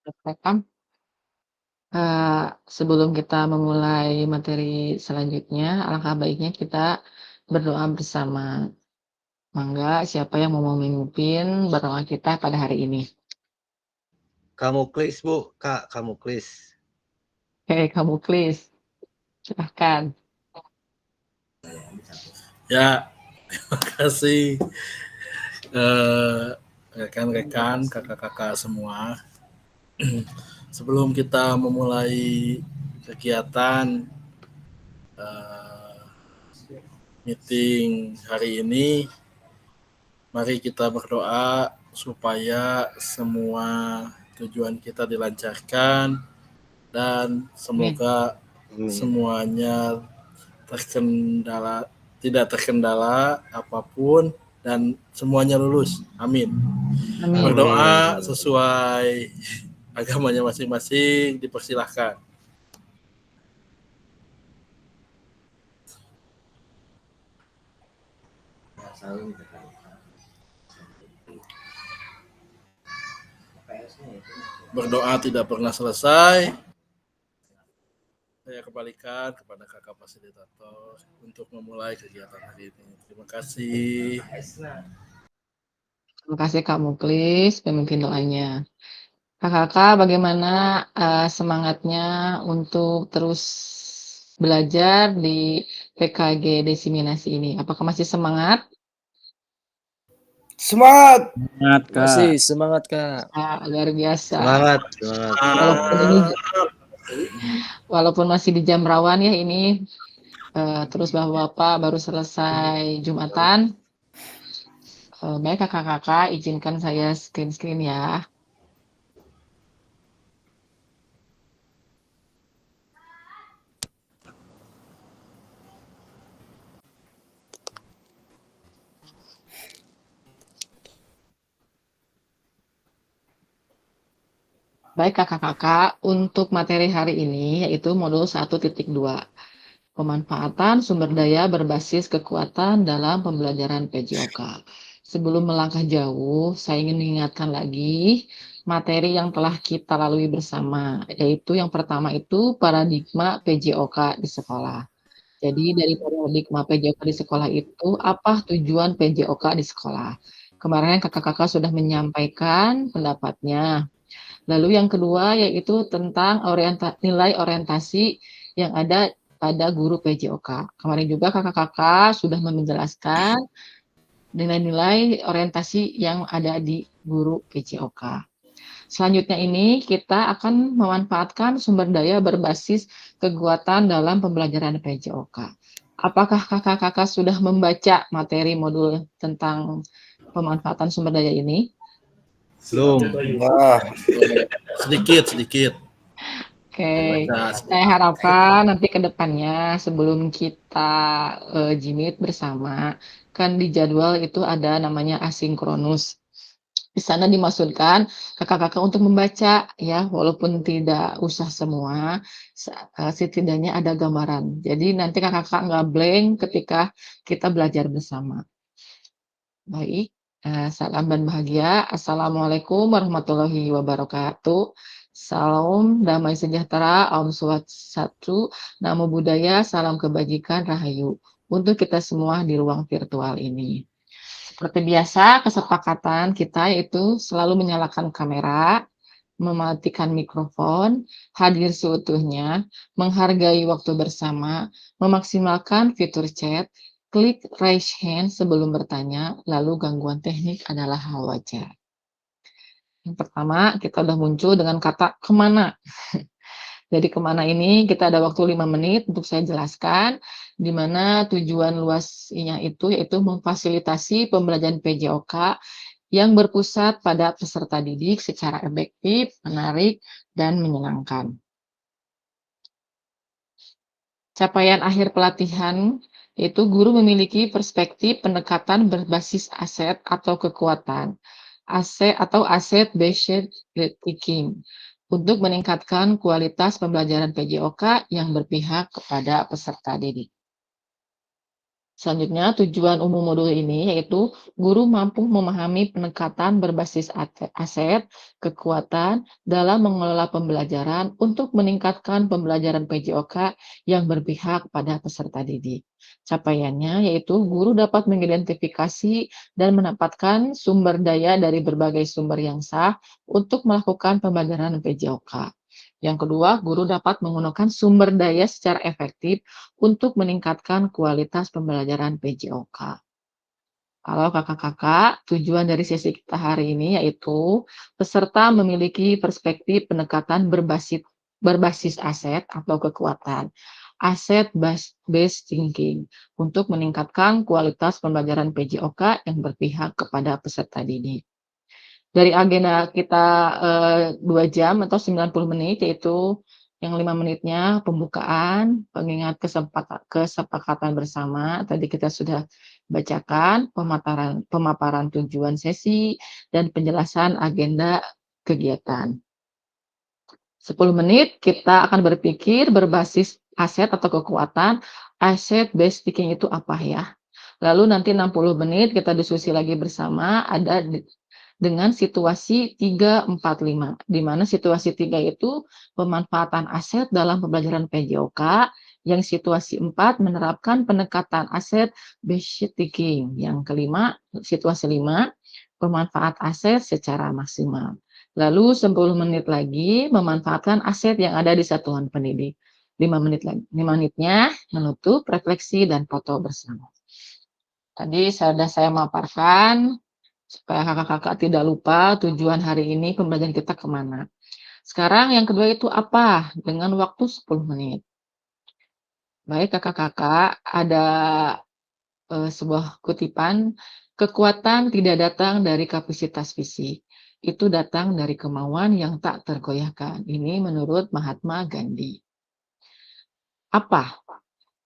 Rekam. Sebelum kita memulai materi selanjutnya, alangkah baiknya kita berdoa bersama. Mangga, siapa yang mau memimpin berdoa kita pada hari ini? Kamu klis, Bu. Kak, kamu klis. Oke, kamu please, silahkan. Ya, terima kasih rekan-rekan, kakak-kakak semua. Sebelum kita memulai kegiatan meeting hari ini, mari kita berdoa supaya semua tujuan kita dilancarkan dan semoga semuanya tidak terkendala apapun dan semuanya lulus. Amin. Amin. Berdoa sesuai agamanya masing-masing, dipersilahkan. Berdoa tidak pernah selesai. Saya kembalikan kepada kakak fasilitator untuk memulai kegiatan hari ini. Terima kasih. Terima kasih Kak Muklis, pemimpin doanya. Kakak-kakak, bagaimana semangatnya untuk terus belajar di PKG Desiminasi ini? Apakah masih semangat? Semangat! Semangat, Kak. Masih semangat, Kak. Luar biasa. Semangat. Walaupun masih di jam rawan ya ini, terus Bapak-bapak baru selesai Jumatan. Baik kakak-kakak, izinkan saya screen ya. Baik kakak-kakak, untuk materi hari ini yaitu modul 1.2. Pemanfaatan sumber daya berbasis kekuatan dalam pembelajaran PJOK. Sebelum melangkah jauh, saya ingin mengingatkan lagi materi yang telah kita lalui bersama, yaitu yang pertama itu paradigma PJOK di sekolah. Jadi dari paradigma PJOK di sekolah itu, apa tujuan PJOK di sekolah? Kemarin kakak-kakak sudah menyampaikan pendapatnya. Lalu yang kedua yaitu tentang nilai orientasi yang ada pada guru PJOK. Kemarin juga kakak-kakak sudah menjelaskan nilai-nilai orientasi yang ada di guru PJOK. Selanjutnya ini kita akan memanfaatkan sumber daya berbasis kekuatan dalam pembelajaran PJOK. Apakah kakak-kakak sudah membaca materi modul tentang pemanfaatan sumber daya ini? Belum. Sedikit. Oke, saya harapkan nanti ke depannya sebelum kita jimit bersama, kan di jadwal itu ada namanya asinkronus. Di sana dimaksudkan kakak-kakak untuk membaca ya, walaupun tidak usah semua, setidaknya ada gambaran. Jadi nanti kakak-kakak nggak blank ketika kita belajar bersama. Baik, salam dan bahagia. Assalamualaikum warahmatullahi wabarakatuh. Salam damai sejahtera, Om Swastiastu, Namo Buddhaya, salam kebajikan, Rahayu. Untuk kita semua di ruang virtual ini. Seperti biasa, kesepakatan kita yaitu selalu menyalakan kamera, mematikan mikrofon, hadir seutuhnya, menghargai waktu bersama, memaksimalkan fitur chat, klik raise hand sebelum bertanya, lalu gangguan teknik adalah hal wajar. Yang pertama, kita udah muncul dengan kata kemana. Jadi kemana ini kita ada waktu 5 menit untuk saya jelaskan, di mana tujuan luasnya itu yaitu memfasilitasi pembelajaran PJOK yang berpusat pada peserta didik secara efektif, menarik, dan menyenangkan. Capaian akhir pelatihan yaitu guru memiliki perspektif pendekatan berbasis aset atau kekuatan, aset based thinking, untuk meningkatkan kualitas pembelajaran PJOK yang berpihak kepada peserta didik. Selanjutnya, tujuan umum modul ini yaitu guru mampu memahami pendekatan berbasis aset, kekuatan dalam mengelola pembelajaran untuk meningkatkan pembelajaran PJOK yang berpihak pada peserta didik. Capaiannya yaitu guru dapat mengidentifikasi dan mendapatkan sumber daya dari berbagai sumber yang sah untuk melakukan pembelajaran PJOK. Yang kedua, guru dapat menggunakan sumber daya secara efektif untuk meningkatkan kualitas pembelajaran PJOK. Kalau kakak-kakak, tujuan dari sesi kita hari ini yaitu peserta memiliki perspektif pendekatan berbasis aset atau kekuatan, asset based thinking, untuk meningkatkan kualitas pembelajaran PJOK yang berpihak kepada peserta didik. Dari agenda kita 2 jam atau 90 menit, yaitu yang 5 menitnya pembukaan, pengingat kesepakatan bersama, tadi kita sudah bacakan, pemaparan tujuan sesi, dan penjelasan agenda kegiatan. 10 menit kita akan berpikir berbasis aset atau kekuatan, asset based thinking itu apa ya? Lalu nanti 60 menit kita diskusi lagi bersama, ada dengan situasi 3, 4, 5. Di mana situasi 3 itu pemanfaatan aset dalam pembelajaran PJOK, yang situasi 4 menerapkan pendekatan aset based thinking. Yang kelima, situasi 5, pemanfaat aset secara maksimal. Lalu 10 menit lagi memanfaatkan aset yang ada di satuan pendidik. 5 menit lagi. 5 menitnya menutup, refleksi, dan foto bersama. Tadi sudah saya maparkan supaya kakak-kakak tidak lupa tujuan hari ini pembelajaran kita kemana. Sekarang yang kedua itu apa? Dengan waktu 10 menit. Baik kakak-kakak, ada sebuah kutipan, kekuatan tidak datang dari kapasitas fisik. Itu datang dari kemauan yang tak tergoyahkan. Ini menurut Mahatma Gandhi. Apa?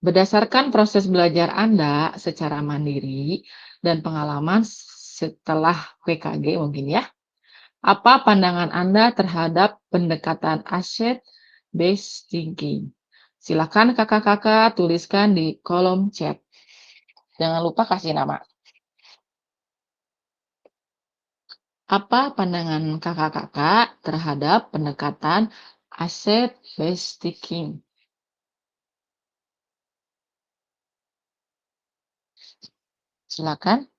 Berdasarkan proses belajar Anda secara mandiri dan pengalaman setelah PKG mungkin ya, apa pandangan Anda terhadap pendekatan asset based thinking? Silakan kakak-kakak tuliskan di kolom chat. Jangan lupa kasih nama. Apa pandangan kakak-kakak terhadap pendekatan asset based thinking? Silakan.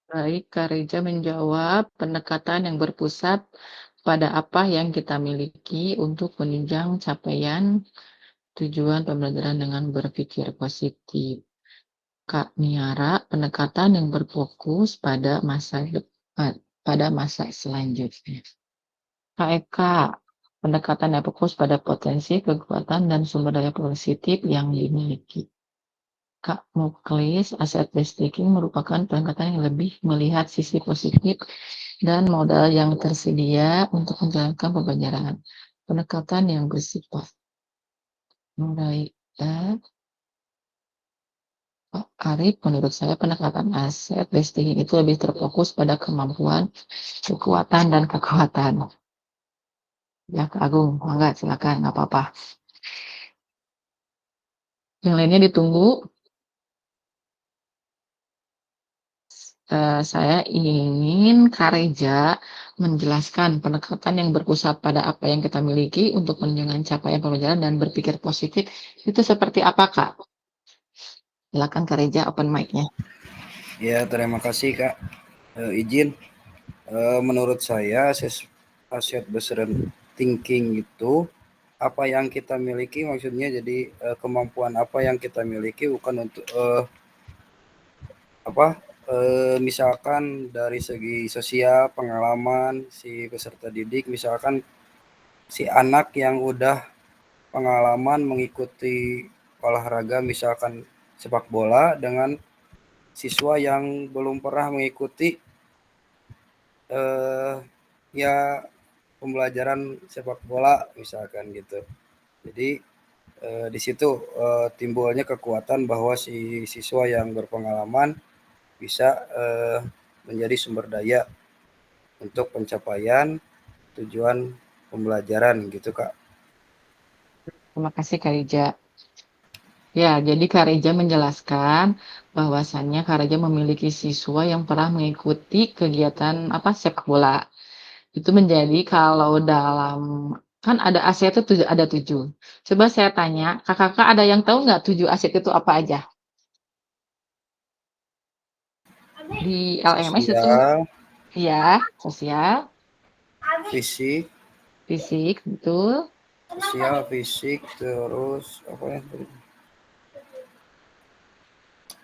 Baik, Kak Reja menjawab, pendekatan yang berpusat pada apa yang kita miliki untuk menunjang capaian tujuan pembelajaran dengan berpikir positif. Kak Niara, pendekatan yang berfokus pada masa depan, pada masa selanjutnya. Kak Eka, pendekatan yang fokus pada potensi, kekuatan, dan sumber daya positif yang dimiliki. Kak Muklis, asset based thinking merupakan pendekatan yang lebih melihat sisi positif dan modal yang tersedia untuk menjalankan pembelajaran. Pendekatan yang bersifat Mulai ya. Oh, Arif, menurut saya pendekatan aset vesting itu lebih terfokus pada kemampuan, kekuatan, dan kekuatan. Ya, Kak Agung, mangga silakan, nggak apa-apa. Yang lainnya ditunggu. Saya ingin Kak Reja menjelaskan pendekatan yang berpusat pada apa yang kita miliki untuk menunjukkan capaian pembelajaran dan berpikir positif itu seperti apa, Kak? Silakan Kak Reja, open mic-nya. Ya, terima kasih Kak. Izin, menurut saya aset based thinking itu apa yang kita miliki, maksudnya jadi kemampuan apa yang kita miliki, bukan untuk misalkan dari segi sosial pengalaman si peserta didik, misalkan si anak yang udah pengalaman mengikuti olahraga misalkan sepak bola dengan siswa yang belum pernah mengikuti ya pembelajaran sepak bola misalkan gitu. Jadi di situ timbulnya kekuatan bahwa si siswa yang berpengalaman bisa menjadi sumber daya untuk pencapaian tujuan pembelajaran gitu Kak. Terima kasih Kak Reja. Ya, jadi Kak Reja menjelaskan bahwasannya Kak Reja memiliki siswa yang pernah mengikuti kegiatan sepak bola. Itu menjadi kalau dalam kan ada aset itu ada 7. Coba saya tanya, kakak-kakak ada yang tahu nggak 7 aset itu apa aja? Di LMS itu Sosial, ya, sosial, fisik, betul. terus apa ya?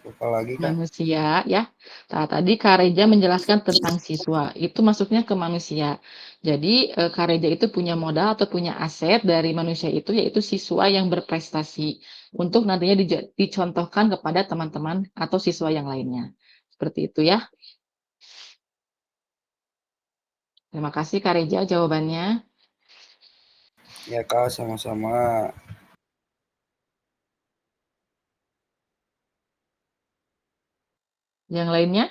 Lupa lagi Kak. Manusia ya. Nah, tadi Kak Reja menjelaskan tentang siswa. Itu masuknya ke manusia. Jadi Kak Reja itu punya modal atau punya aset dari manusia itu yaitu siswa yang berprestasi untuk nantinya dicontohkan kepada teman-teman atau siswa yang lainnya. Seperti itu ya. Terima kasih Kak Reja jawabannya. Ya Kak, sama-sama. Yang lainnya?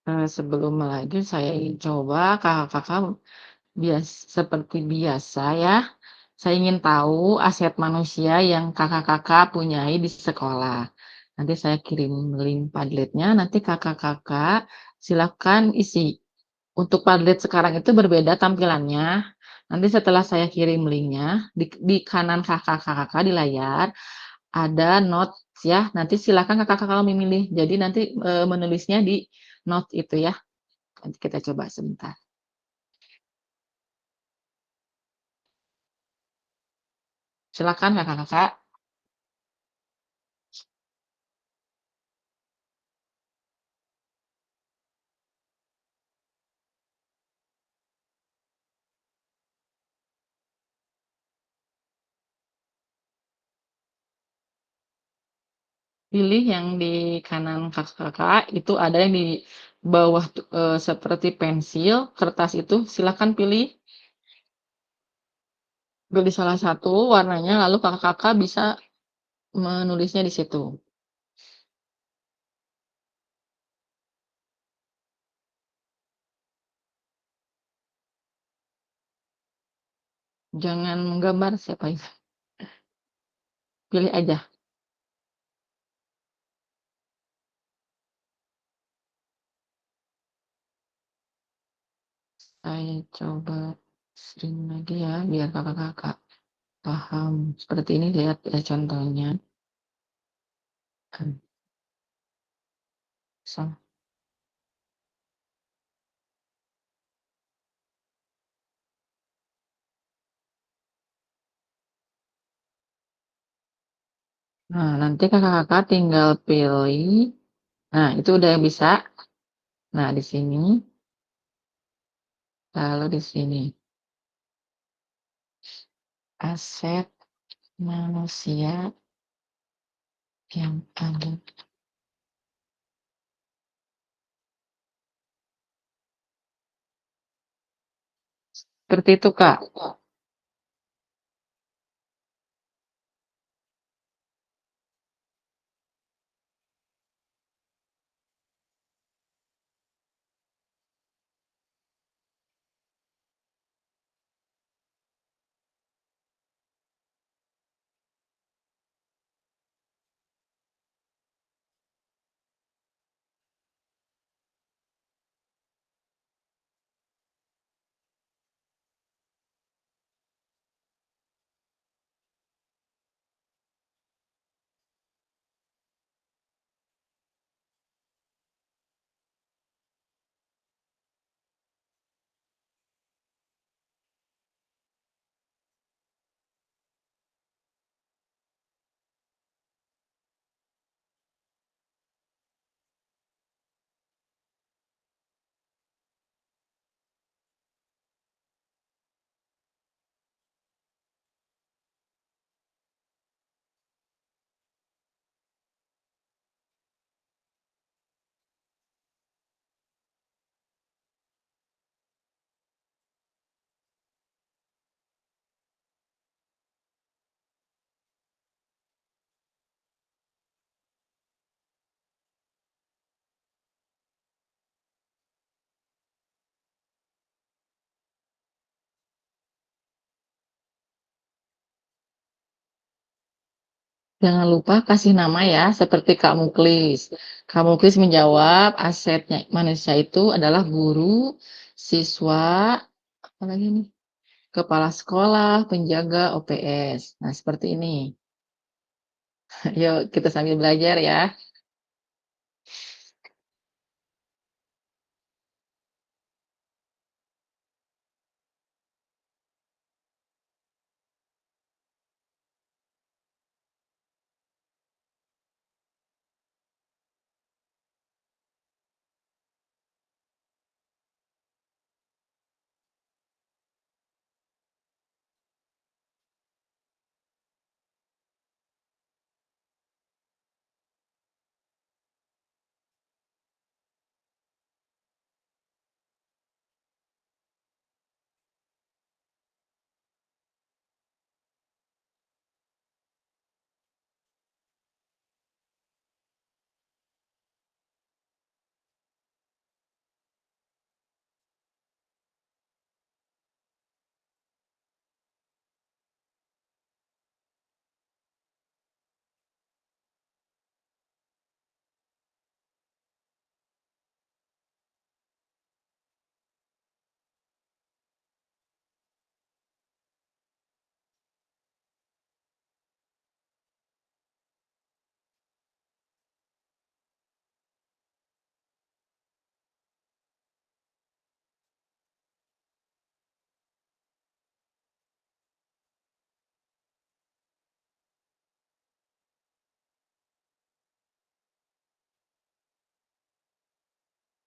Sebelum lanjut saya ingin coba kakak-kakak seperti biasa ya. Saya ingin tahu aset manusia yang kakak-kakak punyai di sekolah. Nanti saya kirim link Padletnya, nanti kakak-kakak silakan isi. Untuk Padlet sekarang itu berbeda tampilannya. Nanti setelah saya kirim linknya, di kanan kakak-kakak di layar, ada notes ya. Nanti silakan kakak-kakak memilih. Jadi nanti menulisnya di notes itu ya. Nanti kita coba sebentar. Silakan kakak-kakak. Pilih yang di kanan kakak-kakak, itu ada yang di bawah seperti pensil, kertas itu silakan pilih. Pilih salah satu warnanya, lalu kakak-kakak bisa menulisnya di situ. Jangan menggambar siapa itu. Pilih aja. Saya coba stream lagi ya, biar kakak-kakak paham. Seperti ini lihat ya contohnya. So. Nah, nanti kakak-kakak tinggal pilih. Nah, itu udah bisa. Nah, di sini, lalu di sini, aset manusia yang ada. Seperti itu, Kak. Jangan lupa kasih nama ya, seperti Kak Muklis. Kak Muklis menjawab asetnya manusia itu adalah guru, siswa, apa lagi nih? Kepala sekolah, penjaga OPS. Nah, seperti ini. Yuk, kita sambil belajar ya.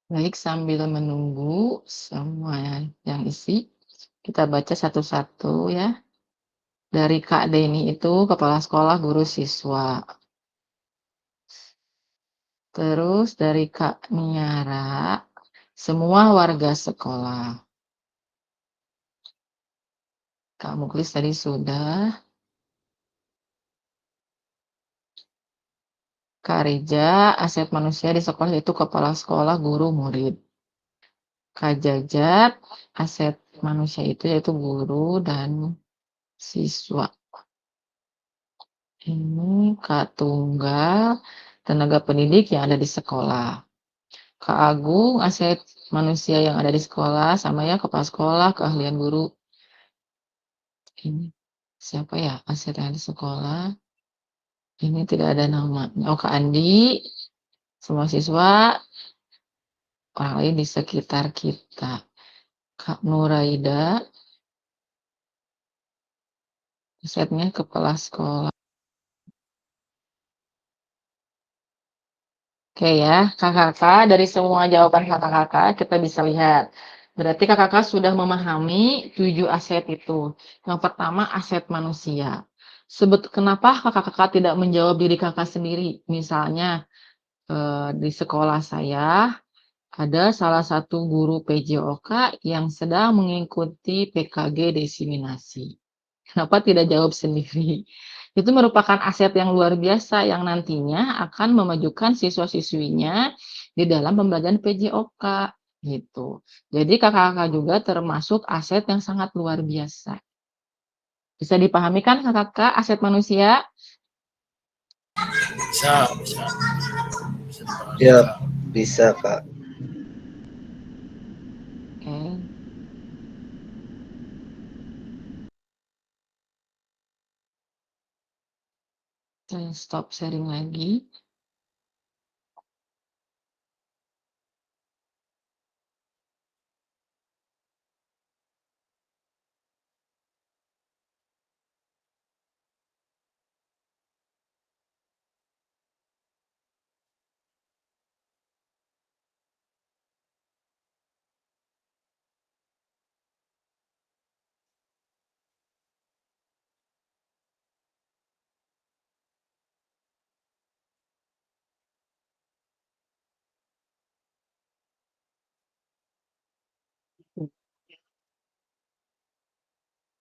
Baik, sambil menunggu semua yang isi, kita baca satu-satu ya. Dari Kak Deni itu kepala sekolah, guru, siswa. Terus dari Kak Niara, semua warga sekolah. Kak Muklis tadi sudah. Kak Reja, aset manusia di sekolah itu kepala sekolah, guru, murid. Kak Jajat, aset manusia itu yaitu guru dan siswa. Ini Kak Tunggal, tenaga pendidik yang ada di sekolah. Kak Agung, aset manusia yang ada di sekolah, sama ya kepala sekolah, keahlian guru. Ini siapa ya aset yang di sekolah? Ini tidak ada nama. Oh, Kak Andi, semua siswa, orang lain di sekitar kita. Kak Nuraida, asetnya kepala sekolah. Oke ya, kakak-kakak dari semua jawaban kakak-kakak kita bisa lihat. Berarti kakak-kakak sudah memahami 7 aset itu. Yang pertama aset manusia. Kenapa kakak-kakak tidak menjawab diri kakak sendiri? Misalnya di sekolah saya ada salah satu guru PJOK yang sedang mengikuti PKG diseminasi. Kenapa tidak jawab sendiri? Itu merupakan aset yang luar biasa yang nantinya akan memajukan siswa-siswinya di dalam pembelajaran PJOK gitu. Jadi kakak-kakak juga termasuk aset yang sangat luar biasa. Bisa dipahami kan kakak-kakak aset manusia? Bisa, bisa. Bisa dipahami, Ya, Kak. bisa Kak. Oke. Saya stop sharing lagi.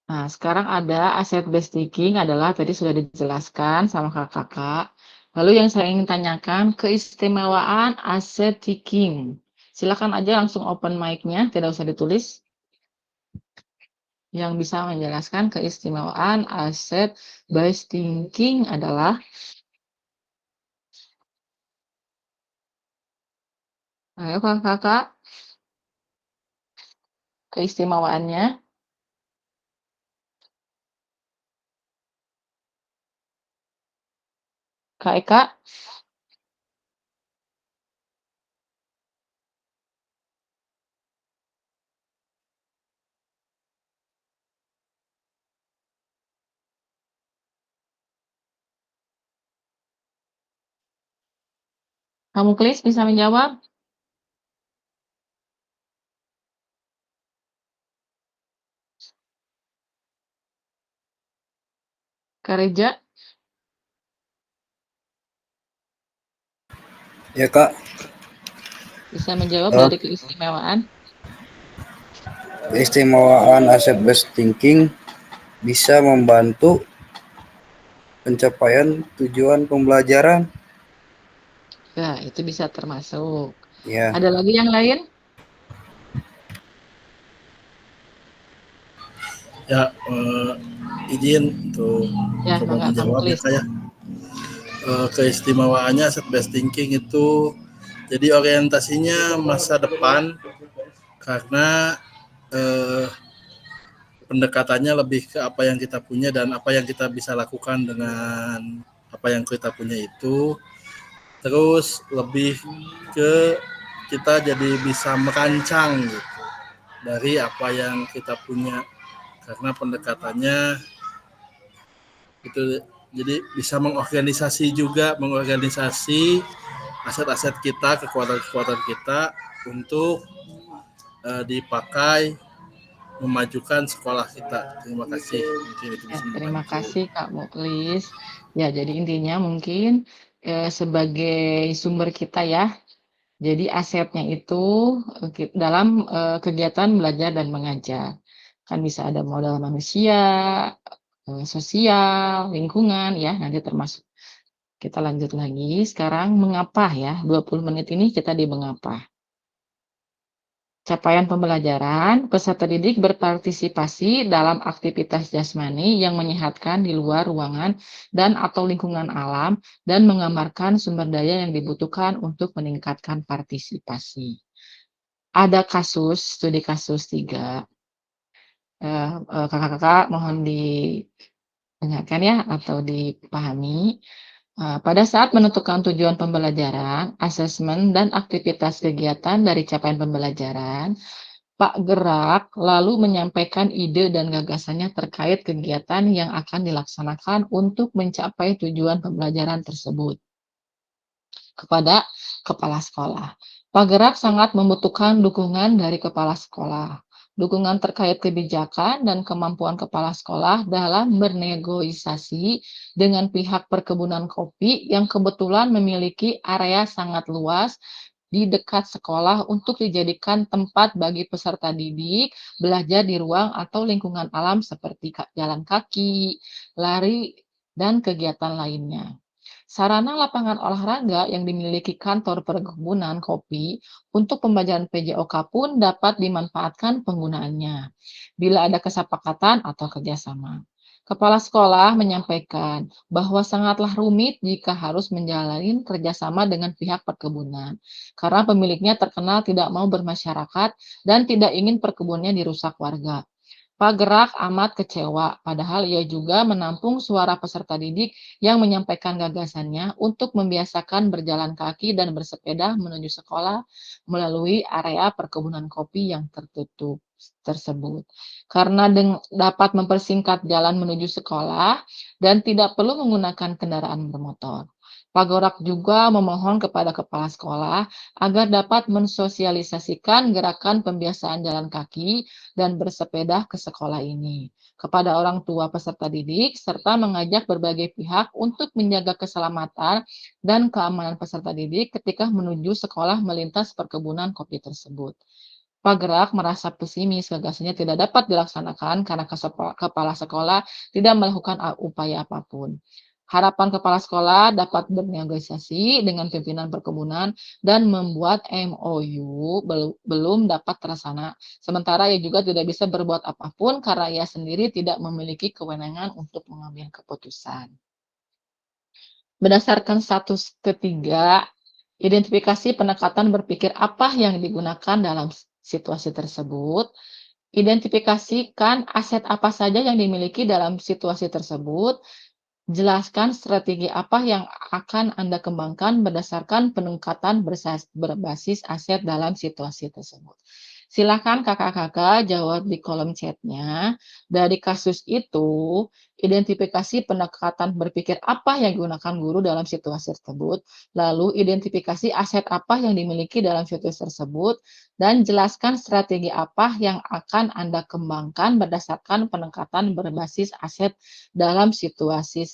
Nah, sekarang ada aset based thinking adalah tadi sudah dijelaskan sama kakak-kakak. Lalu yang saya ingin tanyakan, keistimewaan aset thinking. Silakan aja langsung open mic-nya, tidak usah ditulis. Yang bisa menjelaskan keistimewaan aset based thinking adalah, ayo kakak-kakak, keistimewaannya. Kak Eka, kamu Klis bisa menjawab? Kak Reja, Ya Kak, bisa menjawab Eh, dari keistimewaan? keistimewaan asset based thinking bisa membantu pencapaian tujuan pembelajaran. Ya, itu bisa termasuk. Ya, Ada lagi yang lain? Ya, izin untuk Ya, coba mangga kamu menjawab ya Klis. Kak ya. Keistimewaannya set based thinking itu jadi orientasinya masa depan karena pendekatannya lebih ke apa yang kita punya dan apa yang kita bisa lakukan dengan apa yang kita punya itu, terus lebih ke kita jadi bisa merancang gitu dari apa yang kita punya karena pendekatannya itu jadi bisa mengorganisasi aset-aset kita, kekuatan-kekuatan kita untuk dipakai memajukan sekolah kita. Terima kasih. Mungkin itu Ya, bisa terima membantu. kasih Kak Muklis. Ya, jadi intinya mungkin sebagai sumber kita ya. Jadi asetnya itu dalam kegiatan belajar dan mengajar. Kan bisa ada modal manusia, sosial, lingkungan ya, nanti termasuk. Kita lanjut lagi. Sekarang mengapa ya? 20 menit ini kita di mengapa. Capaian pembelajaran, peserta didik berpartisipasi dalam aktivitas jasmani yang menyehatkan di luar ruangan dan atau lingkungan alam dan menggambarkan sumber daya yang dibutuhkan untuk meningkatkan partisipasi. Ada studi kasus 3. Kakak-kakak mohon ditanyakan ya atau dipahami. Pada saat menentukan tujuan pembelajaran, asesmen, dan aktivitas kegiatan dari capaian pembelajaran, Pak Gerak lalu menyampaikan ide dan gagasannya terkait kegiatan yang akan dilaksanakan untuk mencapai tujuan pembelajaran tersebut kepada kepala sekolah. Pak Gerak sangat membutuhkan dukungan dari kepala sekolah. Dukungan terkait kebijakan dan kemampuan kepala sekolah dalam bernegosiasi dengan pihak perkebunan kopi yang kebetulan memiliki area sangat luas di dekat sekolah untuk dijadikan tempat bagi peserta didik belajar di ruang atau lingkungan alam seperti jalan kaki, lari, dan kegiatan lainnya. Sarana lapangan olahraga yang dimiliki kantor perkebunan kopi untuk pembelajaran PJOK pun dapat dimanfaatkan penggunaannya bila ada kesepakatan atau kerjasama. Kepala sekolah menyampaikan bahwa sangatlah rumit jika harus menjalani kerjasama dengan pihak perkebunan, karena pemiliknya terkenal tidak mau bermasyarakat dan tidak ingin perkebunnya dirusak warga. Pak Gerak amat kecewa, padahal ia juga menampung suara peserta didik yang menyampaikan gagasannya untuk membiasakan berjalan kaki dan bersepeda menuju sekolah melalui area perkebunan kopi yang tertutup tersebut. Karena dapat mempersingkat jalan menuju sekolah dan tidak perlu menggunakan kendaraan bermotor. Pak Gerak juga memohon kepada kepala sekolah agar dapat mensosialisasikan gerakan pembiasaan jalan kaki dan bersepeda ke sekolah ini kepada orang tua peserta didik serta mengajak berbagai pihak untuk menjaga keselamatan dan keamanan peserta didik ketika menuju sekolah melintas perkebunan kopi tersebut. Pak Gerak merasa pesimis gagasannya tidak dapat dilaksanakan karena kepala sekolah tidak melakukan upaya apapun. Harapan kepala sekolah dapat bernegosiasi dengan pimpinan perkebunan dan membuat MOU belum dapat terlaksana. Sementara ia juga tidak bisa berbuat apapun karena ia sendiri tidak memiliki kewenangan untuk mengambil keputusan. Berdasarkan status ketiga, identifikasi pendekatan berpikir apa yang digunakan dalam situasi tersebut. Identifikasikan aset apa saja yang dimiliki dalam situasi tersebut. Jelaskan strategi apa yang akan Anda kembangkan berdasarkan peningkatan berbasis aset dalam situasi tersebut. Silakan kakak-kakak jawab di kolom chatnya. Dari kasus itu, identifikasi pendekatan berpikir apa yang digunakan guru dalam situasi tersebut, lalu identifikasi aset apa yang dimiliki dalam situasi tersebut, dan jelaskan strategi apa yang akan Anda kembangkan berdasarkan pendekatan berbasis aset dalam situasi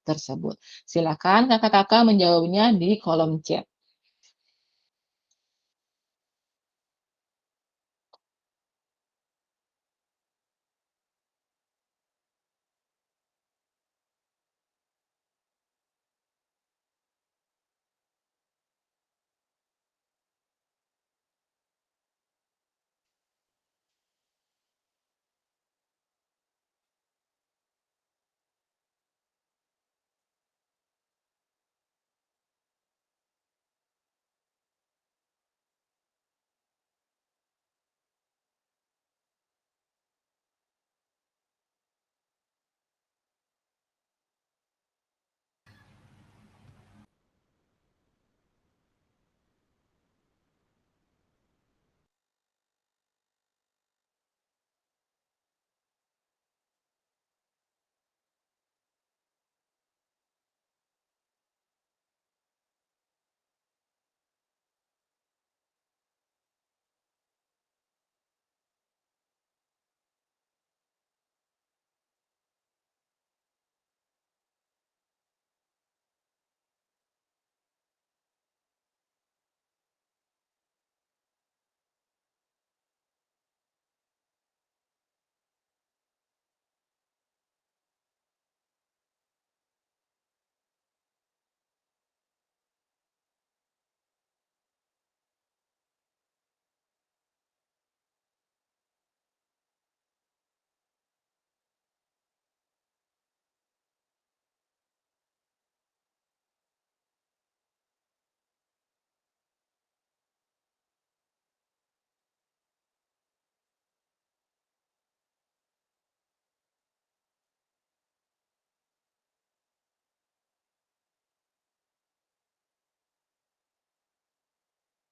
tersebut. Silakan kakak-kakak menjawabnya di kolom chat.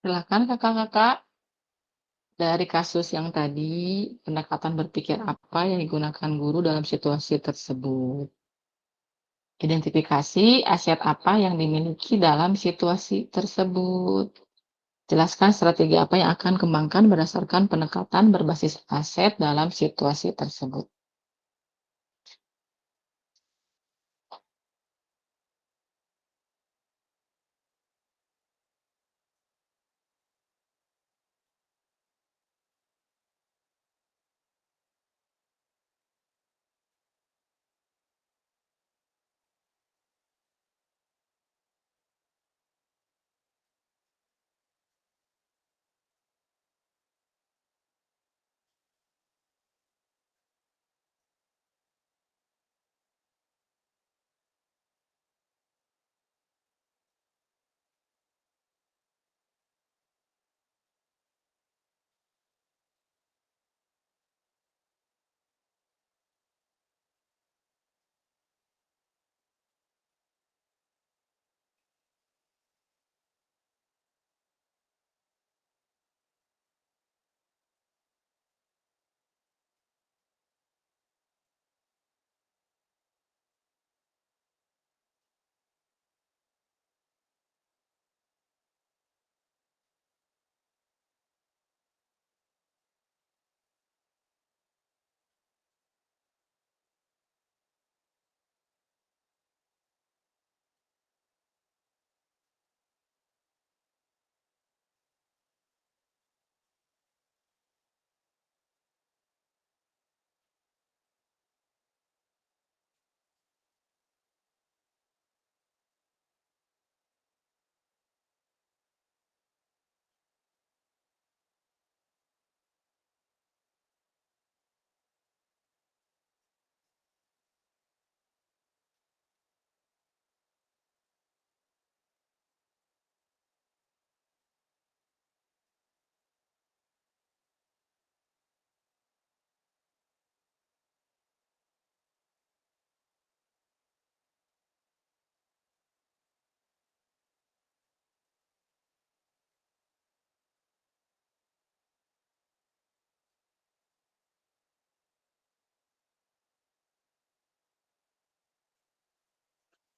Silakan kakak-kakak. Dari kasus yang tadi, pendekatan berpikir apa yang digunakan guru dalam situasi tersebut? Identifikasi aset apa yang dimiliki dalam situasi tersebut. Jelaskan strategi apa yang akan kembangkan berdasarkan pendekatan berbasis aset dalam situasi tersebut.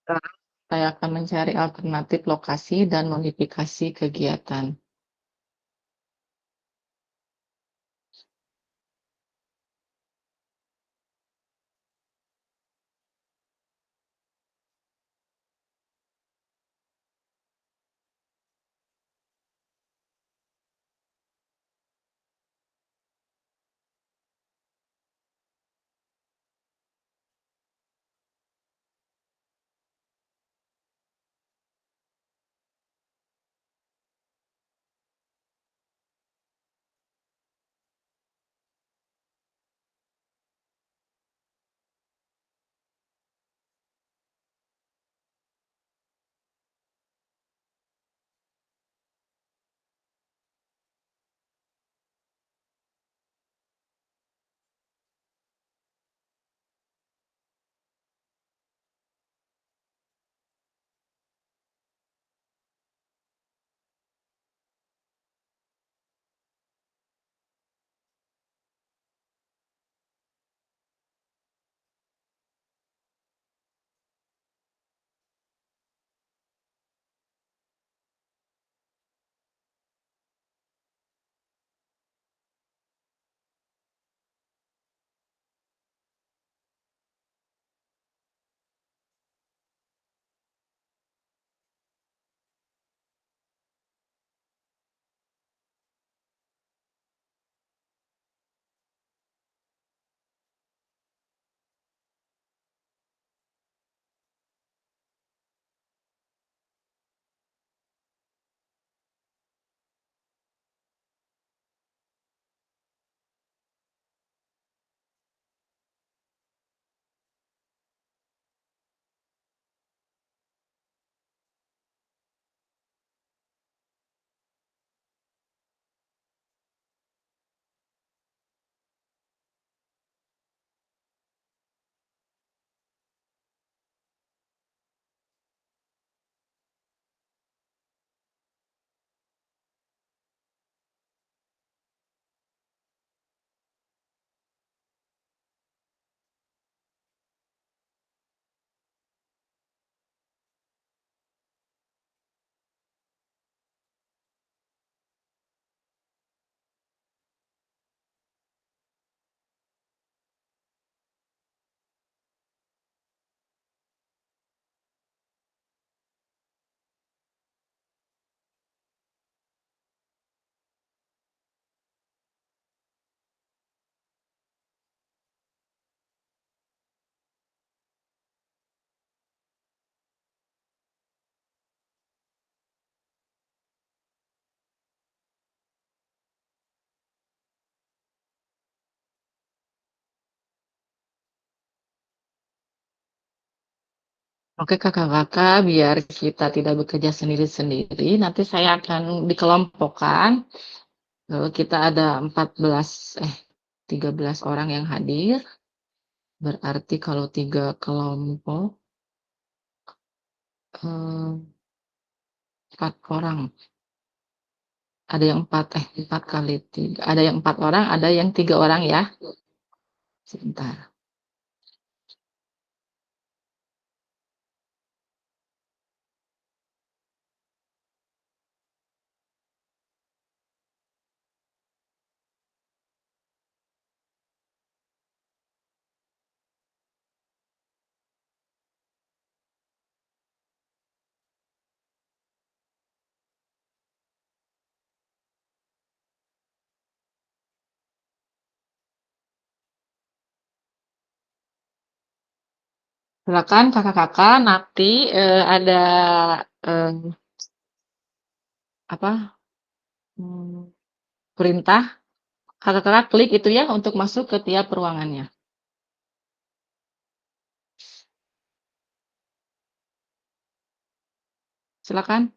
Sekarang saya akan mencari alternatif lokasi dan modifikasi kegiatan. Oke kakak-kakak, biar kita tidak bekerja sendiri-sendiri, nanti saya akan dikelompokkan. Kita ada 14, 13 orang yang hadir. Berarti kalau 3 kelompok, 4 orang. Ada yang 4 kali 3, ada yang 4 orang, ada yang 3 orang ya. Sebentar. Silakan kakak-kakak, nanti ada apa perintah, kakak-kakak klik itu ya untuk masuk ke tiap ruangannya. Silakan.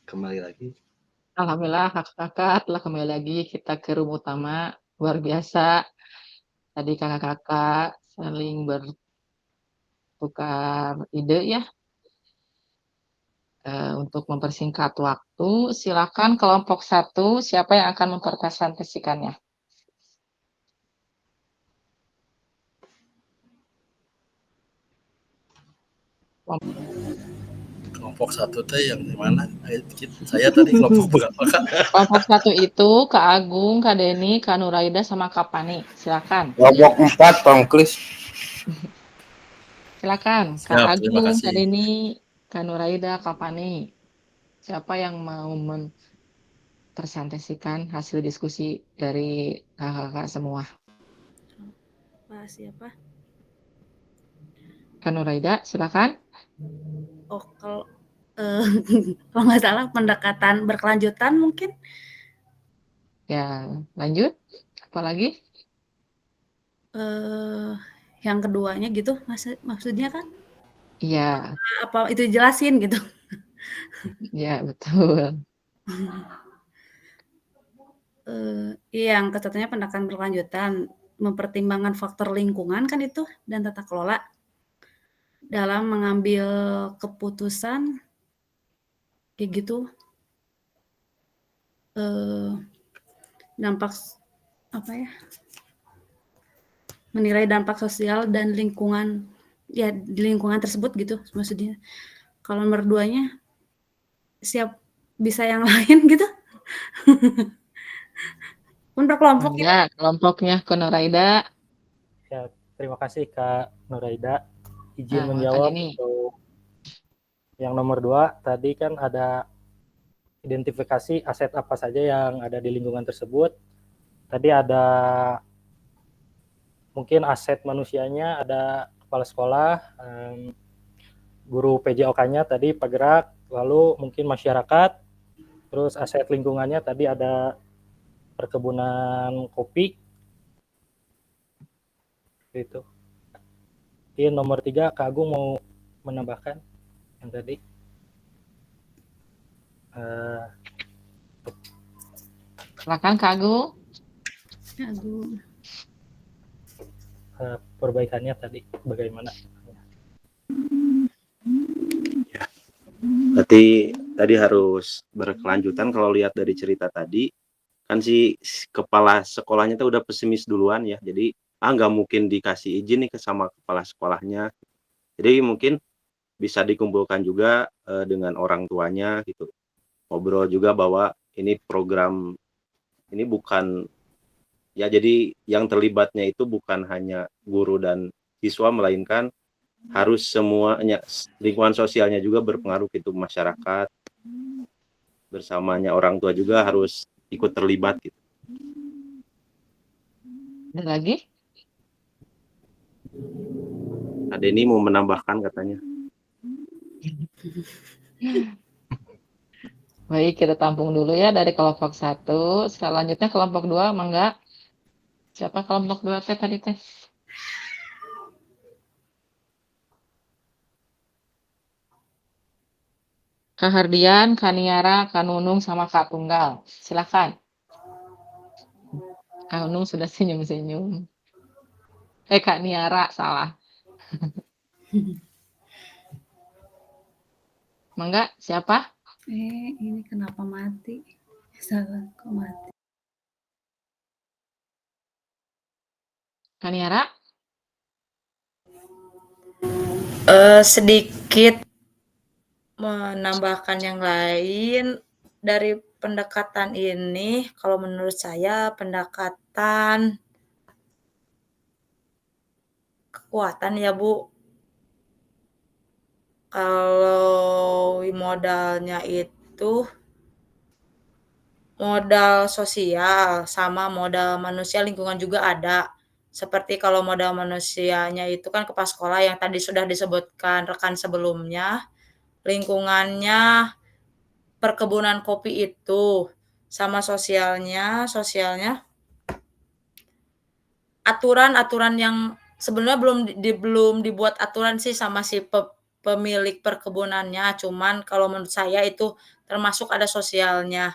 Kembali lagi. Alhamdulillah kakak-kakak telah kembali lagi kita ke room utama. Luar biasa. Tadi kakak-kakak saling bertukar ide ya untuk mempersingkat waktu. Silakan kelompok 1, siapa yang akan mempresentasikannya? Kelompok 1 teh yang di mana? Saya tadi kelompok berapa, Kak? Kelompok 1 itu Kak Agung, Kak Deni, Kak Nuraida, sama Kak Pani. Silakan. Kelompok 4, Tom Klis. Silakan, Kak Siap, terima Agung, kasih. Kak Deni, Kak Nuraida, Kak Pani. Siapa yang mau mempresentasikan hasil diskusi dari kakak-kakak semua? Pak siapa? Kak Nuraida, silakan. Oh, kalau kalau nggak salah pendekatan berkelanjutan mungkin. Ya, lanjut. Apalagi? Yang keduanya gitu, maksudnya kan? Iya, Apa itu jelasin gitu? ya betul. Yang ketatnya pendekatan berkelanjutan, mempertimbangkan faktor lingkungan kan itu dan tata kelola dalam mengambil keputusan kayak gitu. Dampak apa ya? Menilai dampak sosial dan lingkungan ya di lingkungan tersebut gitu maksudnya. Kalau nomor 2-nya siap bisa yang lain gitu. Pun berkelompok gitu. Ya, kelompoknya Kak Nuraida. Ya, terima kasih Kak Nuraida. Izin Nah, menjawab makanya nih. untuk yang nomor 2, tadi kan ada identifikasi aset apa saja yang ada di lingkungan tersebut. Tadi ada mungkin aset manusianya, ada kepala sekolah, guru PJOK-nya tadi penggerak, lalu mungkin masyarakat, terus aset lingkungannya tadi ada perkebunan kopi, gitu. Ini nomor 3, Kak Agung mau menambahkan yang tadi. Silakan Kak Agung. Perbaikannya tadi bagaimana? Ya. Berarti tadi harus berkelanjutan. Kalau lihat dari cerita tadi, kan si kepala sekolahnya tuh udah pesimis duluan ya. Jadi nggak mungkin dikasih izin nih sama kepala sekolahnya. Jadi mungkin bisa dikumpulkan juga dengan orang tuanya gitu. Ngobrol juga bahwa ini program ini bukan ya, jadi yang terlibatnya itu bukan hanya guru dan siswa, melainkan harus semuanya, lingkungan sosialnya juga berpengaruh gitu, masyarakat bersamanya orang tua juga harus ikut terlibat gitu. Ada lagi? Ada ini mau menambahkan katanya. Baik, kita tampung dulu ya dari kelompok 1. Selanjutnya kelompok 2, mangga. Siapa kelompok 2 tadi teh? Kak Hardian, Kak Niara, Kak Nunung, sama Kak Tunggal. Silakan. Kak Nunung sudah senyum-senyum. Kak Niara, salah. Mangga, siapa? Ini kenapa mati? Salah, kok mati? Kak Niara? Sedikit menambahkan yang lain dari pendekatan ini, kalau menurut saya pendekatan kekuatan ya Bu. Kalau modalnya itu modal sosial sama modal manusia lingkungan juga ada. Seperti kalau modal manusianya itu kan kepala sekolah yang tadi sudah disebutkan rekan sebelumnya, lingkungannya perkebunan kopi itu, sama sosialnya aturan-aturan yang sebenarnya belum dibuat aturan sih sama si pemilik perkebunannya, cuman kalau menurut saya itu termasuk ada sosialnya.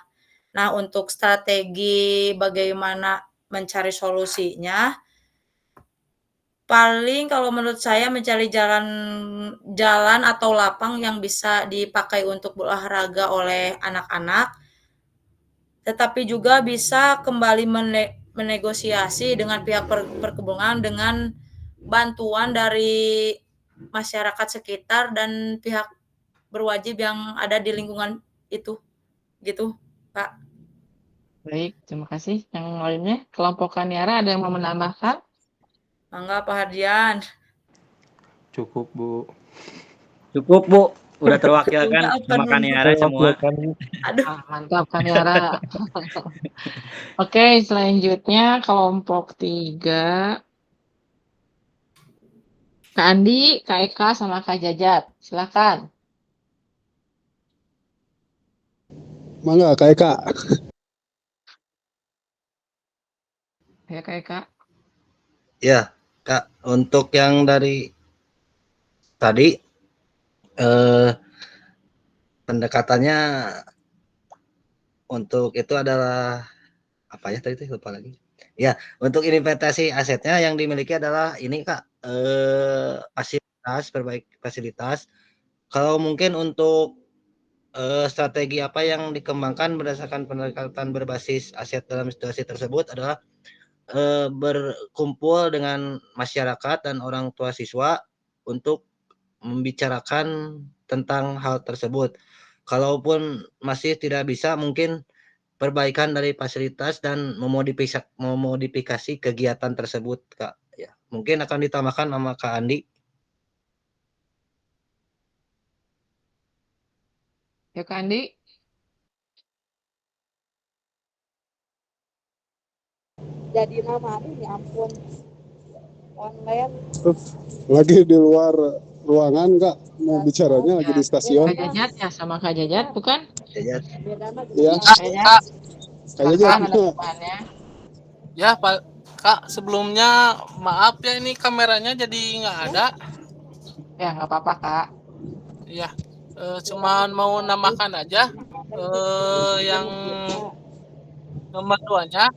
Nah, untuk strategi bagaimana mencari solusinya, paling kalau menurut saya mencari jalan atau lapang yang bisa dipakai untuk berolahraga oleh anak-anak, tetapi juga bisa kembali menegosiasi dengan pihak perkebunan dengan bantuan dari masyarakat sekitar dan pihak berwajib yang ada di lingkungan itu. Gitu, Pak. Baik, terima kasih. Yang lainnya, kelompok Kaniara ada yang mau menambahkan? Mangga Pak Hardian. Cukup, Bu. Cukup, Bu. Udah terwakilkan Udah, sama penuh. Kaniara semua. Aduh, Mantap Kaniara. Oke, selanjutnya kelompok 3. Kak Andi, Kak Eka, sama Kak Jajat. Silakan. Mangga, Kak Eka. Ya, Kak Eka. Ya, Kak, untuk yang dari tadi pendekatannya untuk itu adalah apa ya tadi itu lupa lagi. Ya, untuk investasi asetnya yang dimiliki adalah ini Kak, fasilitas, perbaiki fasilitas. Kalau mungkin untuk strategi apa yang dikembangkan berdasarkan pendekatan berbasis aset dalam situasi tersebut adalah berkumpul dengan masyarakat dan orang tua siswa untuk membicarakan tentang hal tersebut. Kalaupun masih tidak bisa, mungkin perbaikan dari fasilitas dan memodifikasi kegiatan tersebut, Kak. Ya, mungkin akan ditambahkan sama Kak Andi. Ya, Kak Andi. Jadi nama ini ampun online Lagi di luar ruangan, Kak. Mau bicaranya lagi di stasiun. Kak Jajat ya, sama Kak Jajat, bukan? Ya, Iya. Kak Jajat. Kak Jajat. Silakan, ada pertanyaannya. Ya, Pak. Kak, sebelumnya maaf ya ini kameranya jadi nggak ada. Ya, nggak apa-apa, Kak. Ya, cuman mau nambahkan aja yang nomor 2-nya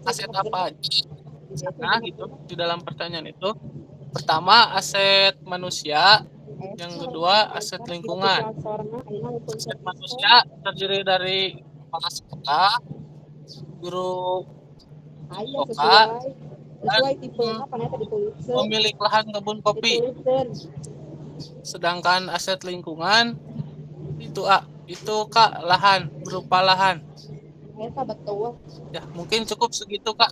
aset apa aja di sana gitu di dalam pertanyaan itu. Pertama aset manusia, yang kedua aset lingkungan. Aset manusia terdiri dari kepala sekolah, guru TOKA, dan pemilik lahan kebun kopi. Sedangkan aset lingkungan itu Kak lahan, berupa lahan. Ya, mungkin cukup segitu Kak.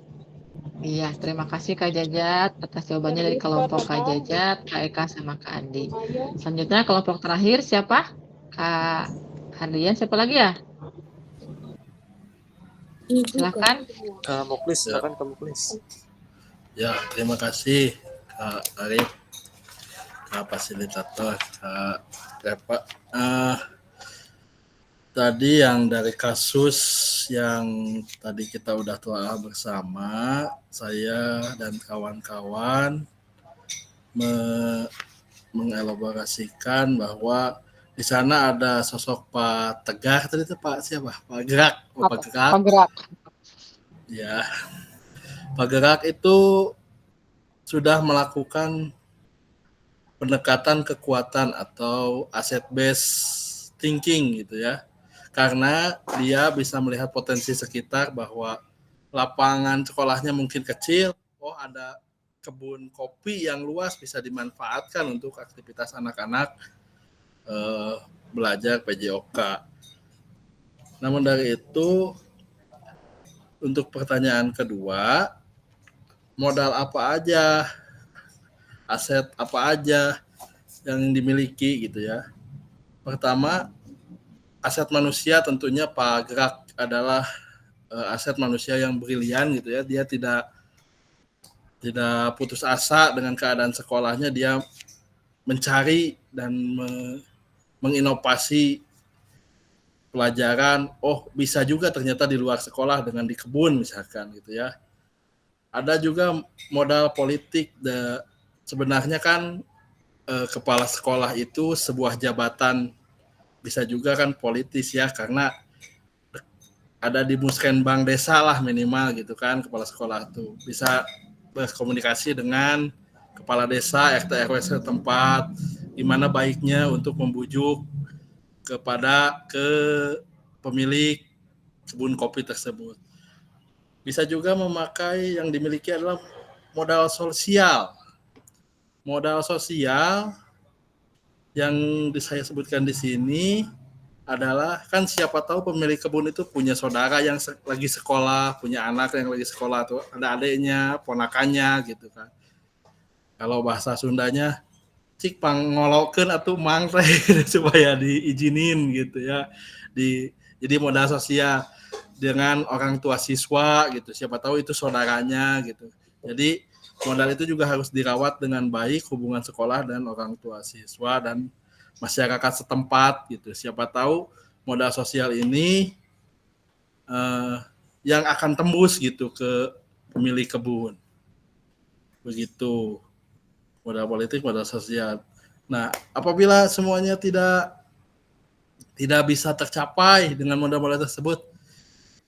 Iya, terima kasih Kak Jajat atas jawabannya dari kelompok Kak Jajat, Kak Eka, sama Kak Andi. Selanjutnya kelompok terakhir siapa? Kak Hardian, siapa lagi ya? Silakan. Muklis, silakan Kak Muklis. Ya, terima kasih Kak Arif, Kak Fasilitator, Kak Repa. Tadi yang dari kasus yang tadi kita udah telah bersama, saya dan kawan-kawan mengelaborasikan bahwa di sana ada sosok Pak Tegar tadi itu Pak siapa? Pak Gerak. Pak Gerak. Ya, Pak Gerak itu sudah melakukan pendekatan kekuatan atau asset based thinking gitu ya. Karena dia bisa melihat potensi sekitar bahwa lapangan sekolahnya mungkin kecil, oh ada kebun kopi yang luas bisa dimanfaatkan untuk aktivitas anak-anak belajar PJOK. Namun dari itu, untuk pertanyaan kedua, modal apa aja, aset apa aja yang dimiliki gitu ya. Pertama, aset manusia tentunya Pak Gerak adalah aset manusia yang brilian gitu ya. Dia tidak putus asa dengan keadaan sekolahnya. Dia mencari dan menginovasi pelajaran. Oh, bisa juga ternyata di luar sekolah dengan di kebun misalkan gitu ya. Ada juga modal politik. Sebenarnya kan kepala sekolah itu sebuah jabatan bisa juga kan politis ya, karena ada di musrenbang desa lah minimal gitu kan, kepala sekolah tuh bisa berkomunikasi dengan kepala desa, RT RW setempat, gimana baiknya untuk membujuk ke pemilik kebun kopi tersebut. Bisa juga memakai yang dimiliki adalah modal sosial. Modal sosial yang saya sebutkan di sini adalah, kan siapa tahu pemilik kebun itu punya saudara yang lagi sekolah, punya anak yang lagi sekolah, atau ada adiknya, ponakannya gitu kan. Kalau bahasa Sundanya, cik pangolokeun atuh mang teh supaya diizinin gitu ya. Jadi modal sosial dengan orang tua siswa gitu, siapa tahu itu saudaranya gitu. Jadi modal itu juga harus dirawat dengan baik, hubungan sekolah dan orang tua siswa dan masyarakat setempat gitu. Siapa tahu modal sosial ini yang akan tembus gitu ke pemilik kebun. Begitu. Modal politik, modal sosial. Nah, apabila semuanya tidak bisa tercapai dengan modal-modal tersebut,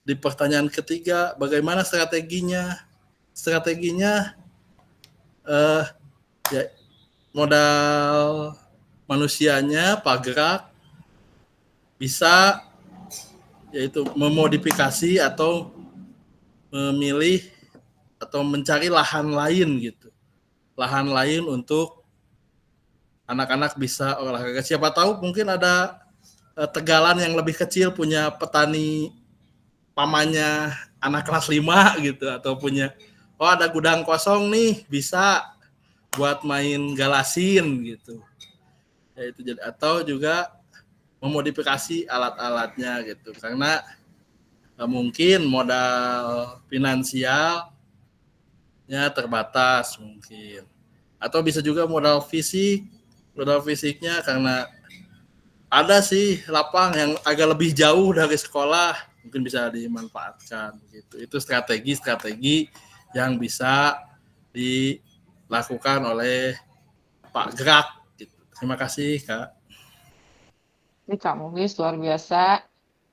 di pertanyaan ketiga, bagaimana strateginya? Strateginya ya, modal manusianya, Pak Gerak, bisa yaitu memodifikasi atau memilih atau mencari lahan lain gitu. Lahan lain untuk anak-anak bisa olahraga. Siapa tahu mungkin ada tegalan yang lebih kecil punya petani pamannya anak kelas 5 gitu, atau punya ada gudang kosong nih, bisa buat main galasin gitu. Ya itu jadi, atau juga memodifikasi alat-alatnya gitu, karena mungkin modal finansialnya terbatas mungkin, atau bisa juga modal fisiknya, karena ada sih lapang yang agak lebih jauh dari sekolah, mungkin bisa dimanfaatkan gitu. Itu strategi yang bisa dilakukan oleh Pak Gerak gitu. Terima kasih Kak. Ini Kak Mugis luar biasa.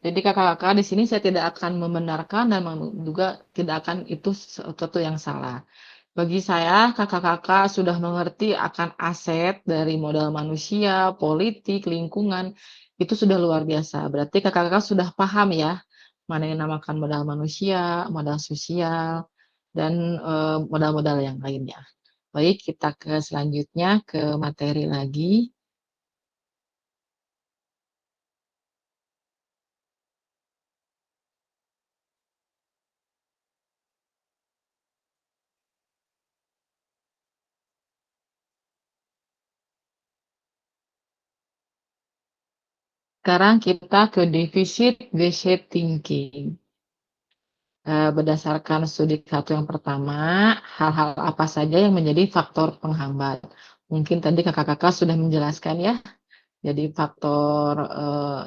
Jadi kakak-kakak di sini saya tidak akan membenarkan dan juga tidak akan itu sesuatu yang salah. Bagi saya, kakak-kakak sudah mengerti akan aset dari modal manusia, politik, lingkungan, itu sudah luar biasa. Berarti kakak-kakak sudah paham ya, mana yang dinamakan modal manusia, modal sosial, dan modal-modal yang lainnya. Baik, kita ke selanjutnya, ke materi lagi. Sekarang kita ke defisit basic thinking. Berdasarkan studi 1 yang pertama, hal-hal apa saja yang menjadi faktor penghambat? Mungkin tadi kakak-kakak sudah menjelaskan ya. Jadi faktor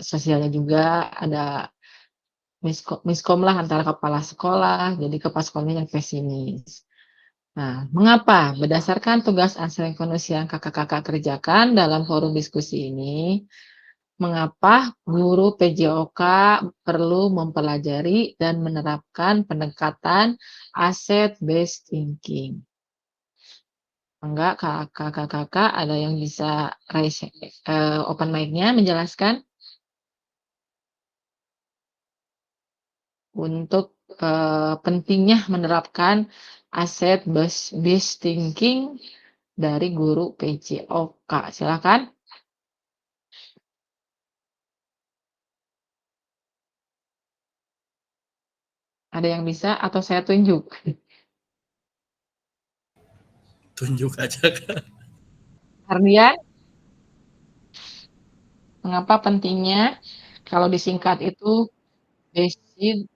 sosialnya juga ada miskom lah antara kepala sekolah, jadi kepala sekolahnya yang pesimis. Nah, mengapa? Berdasarkan tugas asinkronus yang kakak-kakak kerjakan dalam forum diskusi ini, mengapa guru PJOK perlu mempelajari dan menerapkan pendekatan asset-based thinking? Enggak, kakak-kakak ada yang bisa raise open mic-nya menjelaskan? Untuk pentingnya menerapkan asset-based thinking dari guru PJOK. Silakan. Ada yang bisa atau saya tunjuk? Tunjuk aja Kak. Ardian, mengapa pentingnya kalau disingkat itu basic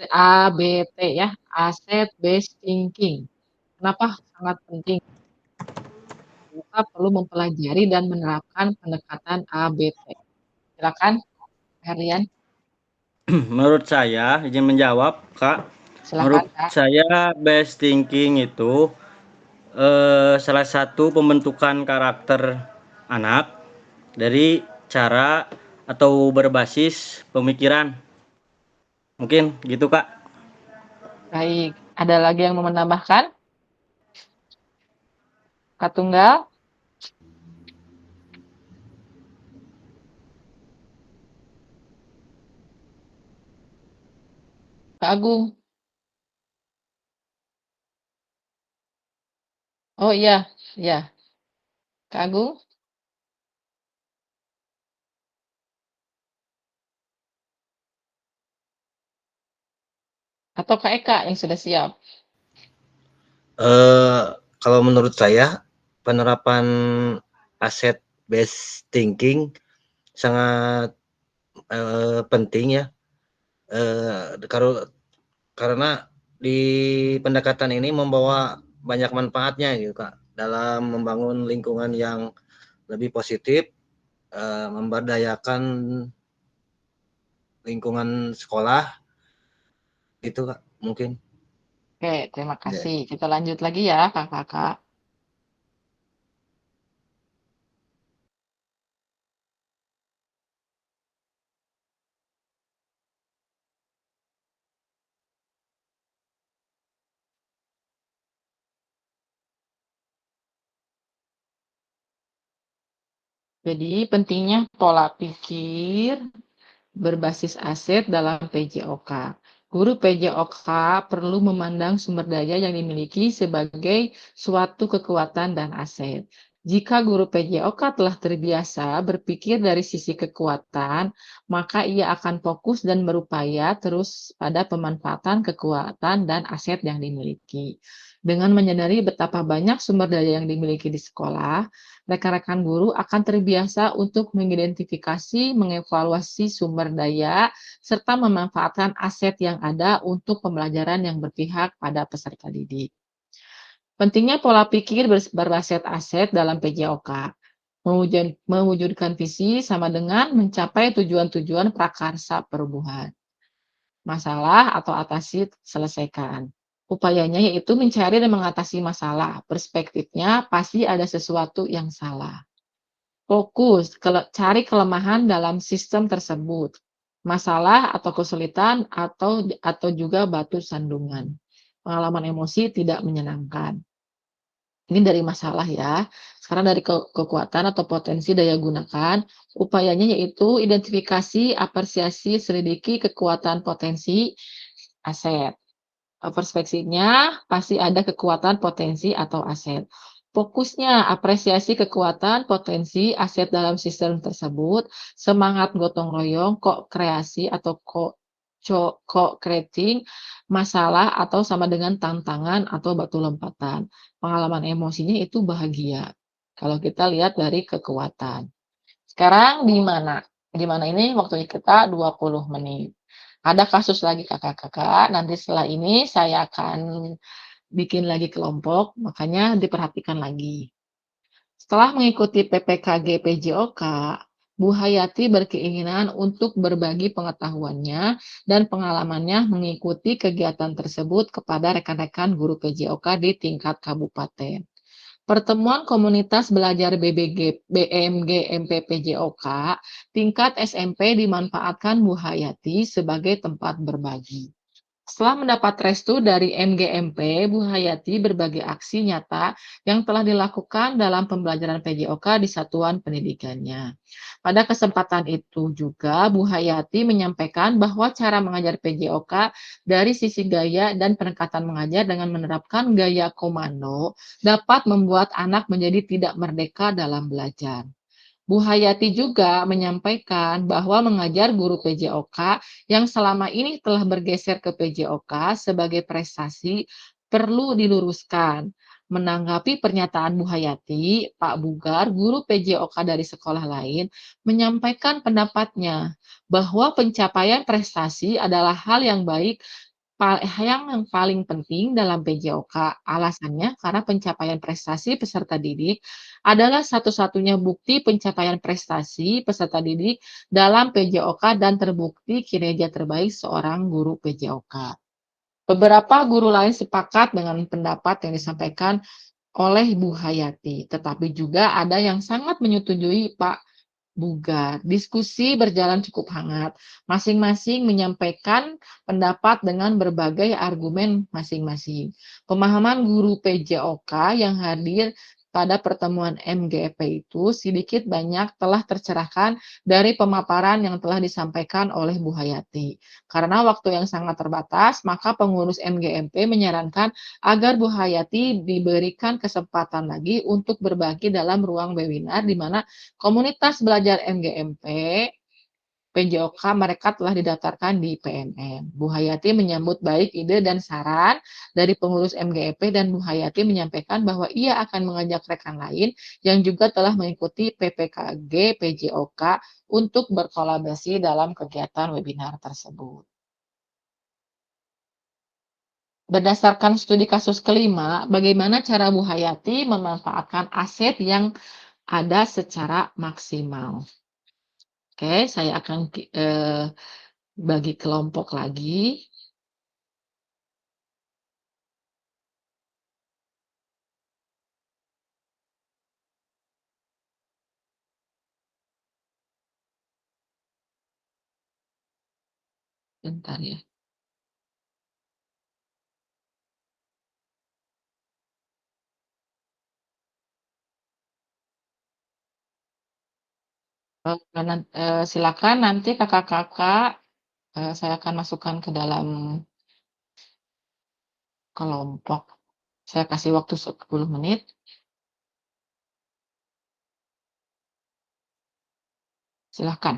ABT ya, asset based thinking. Kenapa sangat penting? Kita perlu mempelajari dan menerapkan pendekatan ABT. Silakan, Ardian. Menurut saya, izin menjawab, Kak. Silakan, Menurut Kak. saya, best thinking itu salah satu pembentukan karakter anak dari cara atau berbasis pemikiran. Mungkin gitu, Kak. Baik, ada lagi yang mau menambahkan? Kak Tunggal? Kak Agung? Oh iya, iya. Kak Agung? Atau Kak Eka yang sudah siap? Kalau menurut saya penerapan aset based thinking sangat penting ya. Karena di pendekatan ini membawa banyak manfaatnya gitu Kak dalam membangun lingkungan yang lebih positif, memberdayakan lingkungan sekolah itu Kak mungkin. Oke, terima Ya. kasih. Kita lanjut lagi ya, Kakak-kakak. Jadi pentingnya pola pikir berbasis aset dalam PJOK. Guru PJOK perlu memandang sumber daya yang dimiliki sebagai suatu kekuatan dan aset. Jika guru PJOK telah terbiasa berpikir dari sisi kekuatan, maka ia akan fokus dan berupaya terus pada pemanfaatan kekuatan dan aset yang dimiliki. Dengan menyadari betapa banyak sumber daya yang dimiliki di sekolah, rekan-rekan guru akan terbiasa untuk mengidentifikasi, mengevaluasi sumber daya, serta memanfaatkan aset yang ada untuk pembelajaran yang berpihak pada peserta didik. Pentingnya pola pikir berbasis aset dalam PJOK. Mewujudkan visi sama dengan mencapai tujuan-tujuan prakarsa perubahan. Masalah atau atasi selesaikan. Upayanya yaitu mencari dan mengatasi masalah. Perspektifnya pasti ada sesuatu yang salah. Fokus, cari kelemahan dalam sistem tersebut. Masalah atau kesulitan atau juga batu sandungan. Pengalaman emosi tidak menyenangkan. Ini dari masalah ya. Sekarang dari kekuatan atau potensi daya gunakan. Upayanya yaitu identifikasi, apresiasi, selidiki kekuatan potensi aset. Perspektifnya pasti ada kekuatan potensi atau aset. Fokusnya apresiasi kekuatan potensi aset dalam sistem tersebut, semangat gotong royong, co-kreasi atau co-creating, masalah atau sama dengan tantangan atau batu lompatan. Pengalaman emosinya itu bahagia. Kalau kita lihat dari kekuatan. Sekarang di mana? Di mana ini waktunya kita 20 menit. Ada kasus lagi kakak-kakak, nanti setelah ini saya akan bikin lagi kelompok, makanya diperhatikan lagi. Setelah mengikuti PPKG PJOK, Bu Hayati berkeinginan untuk berbagi pengetahuannya dan pengalamannya mengikuti kegiatan tersebut kepada rekan-rekan guru PJOK di tingkat kabupaten. Pertemuan komunitas belajar BMG MP PJOK tingkat SMP dimanfaatkan Bu Hayati sebagai tempat berbagi. Setelah mendapat restu dari MGMP, Bu Hayati berbagi aksi nyata yang telah dilakukan dalam pembelajaran PJOK di satuan pendidikannya. Pada kesempatan itu juga Bu Hayati menyampaikan bahwa cara mengajar PJOK dari sisi gaya dan pendekatan mengajar dengan menerapkan gaya komando dapat membuat anak menjadi tidak merdeka dalam belajar. Bu Hayati juga menyampaikan bahwa mengajar guru PJOK yang selama ini telah bergeser ke PJOK sebagai prestasi perlu diluruskan. Menanggapi pernyataan Bu Hayati, Pak Bugar, guru PJOK dari sekolah lain, menyampaikan pendapatnya bahwa pencapaian prestasi adalah hal yang baik yang paling penting dalam PJOK. Alasannya karena pencapaian prestasi peserta didik adalah satu-satunya bukti pencapaian prestasi peserta didik dalam PJOK dan terbukti kinerja terbaik seorang guru PJOK. Beberapa guru lain sepakat dengan pendapat yang disampaikan oleh Bu Hayati, tetapi juga ada yang sangat menyetujui Pak bugar. Diskusi berjalan cukup hangat. Masing-masing menyampaikan pendapat dengan berbagai argumen masing-masing. Pemahaman guru PJOK yang hadir pada pertemuan MGP itu sedikit banyak telah tercerahkan dari pemaparan yang telah disampaikan oleh Bu Hayati. Karena waktu yang sangat terbatas, maka pengurus MGMP menyarankan agar Bu Hayati diberikan kesempatan lagi untuk berbagi dalam ruang webinar di mana komunitas belajar MGMP PJOK mereka telah didaftarkan di PNM. Bu Hayati menyambut baik ide dan saran dari pengurus MGEP dan Bu Hayati menyampaikan bahwa ia akan mengajak rekan lain yang juga telah mengikuti PPKG PJOK untuk berkolaborasi dalam kegiatan webinar tersebut. Berdasarkan studi kasus kelima, bagaimana cara Bu Hayati memanfaatkan aset yang ada secara maksimal. Oke, saya akan bagi kelompok lagi. Bentar ya. Silakan nanti kakak-kakak saya akan masukkan ke dalam kelompok. Saya kasih waktu 10 menit. Silakan.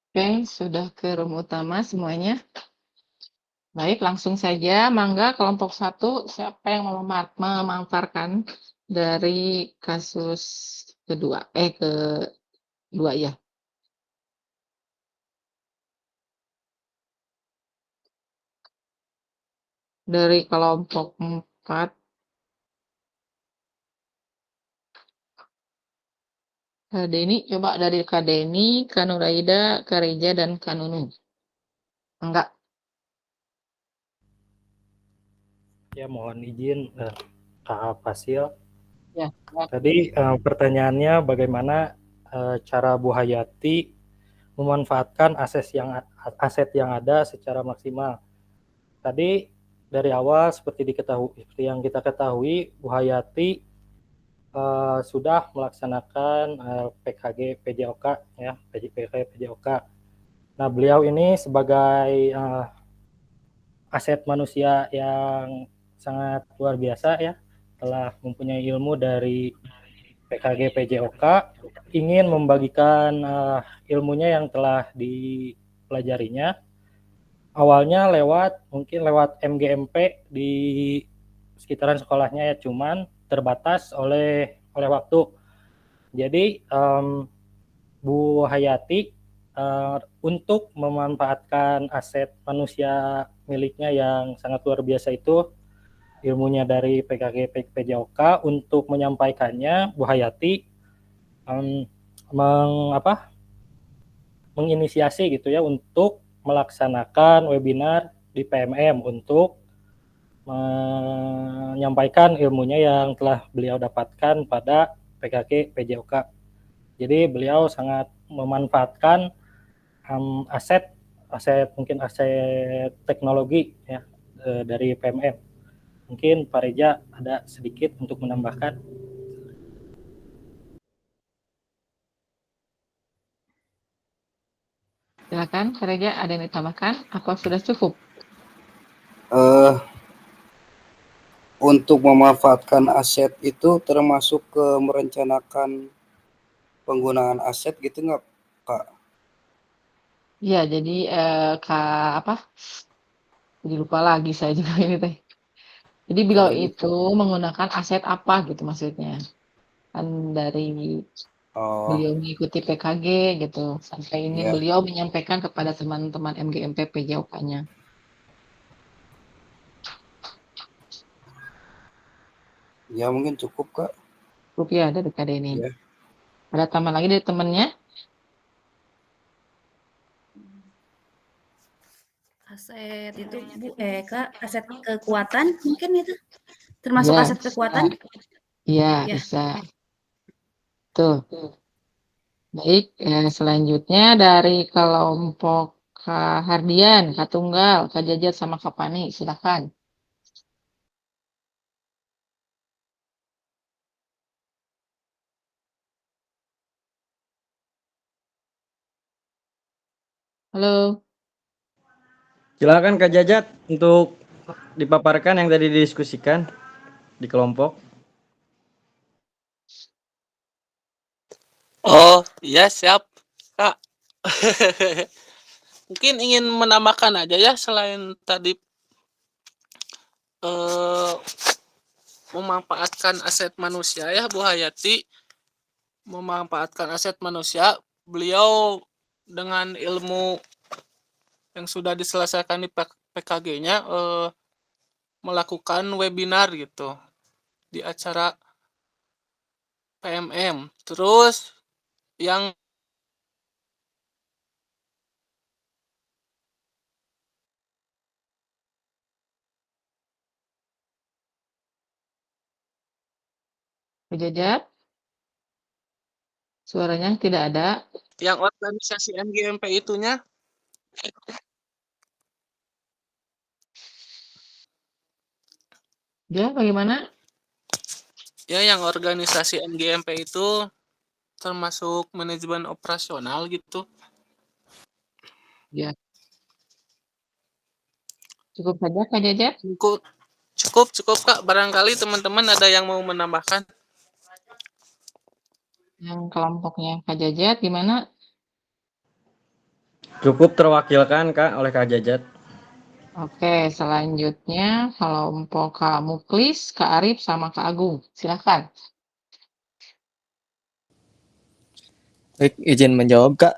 Oke, sudah ke room utama semuanya. Baik, langsung saja. Mangga kelompok 1, siapa yang mau memaparkan dari kasus kedua ya. Dari kelompok 4, Kak Deni, coba dari Kak Deni, Kak Nuraida, Kak Reja, dan Kak Nunu. Enggak. Ya, mohon izin Kak Fasil. Ya. Tadi pertanyaannya bagaimana cara Bu Hayati memanfaatkan aset yang ada secara maksimal. Tadi dari awal seperti yang kita ketahui, Bu Hayati sudah melaksanakan PKG PJOK ya, PKG PJOK. Nah, beliau ini sebagai aset manusia yang sangat luar biasa ya, telah mempunyai ilmu dari PKG PJOK, ingin membagikan ilmunya yang telah dipelajarinya. Awalnya mungkin lewat MGMP di sekitaran sekolahnya ya, cuman terbatas oleh waktu. Jadi Bu Hayati untuk memanfaatkan aset manusia miliknya yang sangat luar biasa itu, ilmunya dari PKG PJOK, untuk menyampaikannya Bu Hayati menginisiasi gitu ya untuk melaksanakan webinar di PMM untuk menyampaikan ilmunya yang telah beliau dapatkan pada PKG PJOK. Jadi beliau sangat memanfaatkan aset teknologi ya dari PMM. Mungkin Pak Reja ada sedikit untuk menambahkan. Silakan, Kak Reja, ada yang ditambahkan? Apa sudah cukup? Untuk memanfaatkan aset itu termasuk ke merencanakan penggunaan aset gitu nggak, Kak? Iya, jadi jadi lupa lagi saya juga ini teh. Jadi beliau itu menggunakan aset apa gitu maksudnya. Kan dari beliau mengikuti PKG gitu. Sampai ini beliau menyampaikan kepada teman-teman MGMP PJOK-nya. Ya mungkin cukup, Kak. Cukup ya dari Kak Deni. Ya. Ada tambahan lagi dari temannya? Aset itu Kak, aset kekuatan mungkin itu termasuk ya, aset kekuatan? Iya, bisa. Tuh. Baik, selanjutnya dari kelompok Kak Hardian, Kak Tunggal, Kak Jajat, sama Kak Pani, silakan. Halo. Silakan Kak Jajat untuk dipaparkan yang tadi didiskusikan di kelompok. Oh, iya siap, Kak. Mungkin ingin menambahkan aja ya, selain tadi memanfaatkan aset manusia ya, Bu Hayati memanfaatkan aset manusia, beliau dengan ilmu yang sudah diselesaikan di PKG-nya melakukan webinar gitu di acara PMM. Terus yang Jajat, suaranya tidak ada. Yang organisasi MGMP itunya? Ya, bagaimana? Ya, yang organisasi MGMP itu termasuk manajemen operasional gitu. Ya. Cukup saja Kak Jajat? Cukup Kak. Barangkali teman-teman ada yang mau menambahkan. Yang kelompoknya Kak Jajat gimana? Cukup terwakilkan Kak oleh Kak Jajat. Oke, selanjutnya kelompok Kak Muklis, Kak Arif, sama Kak Agung. Silakan. Baik, izin menjawab Kak.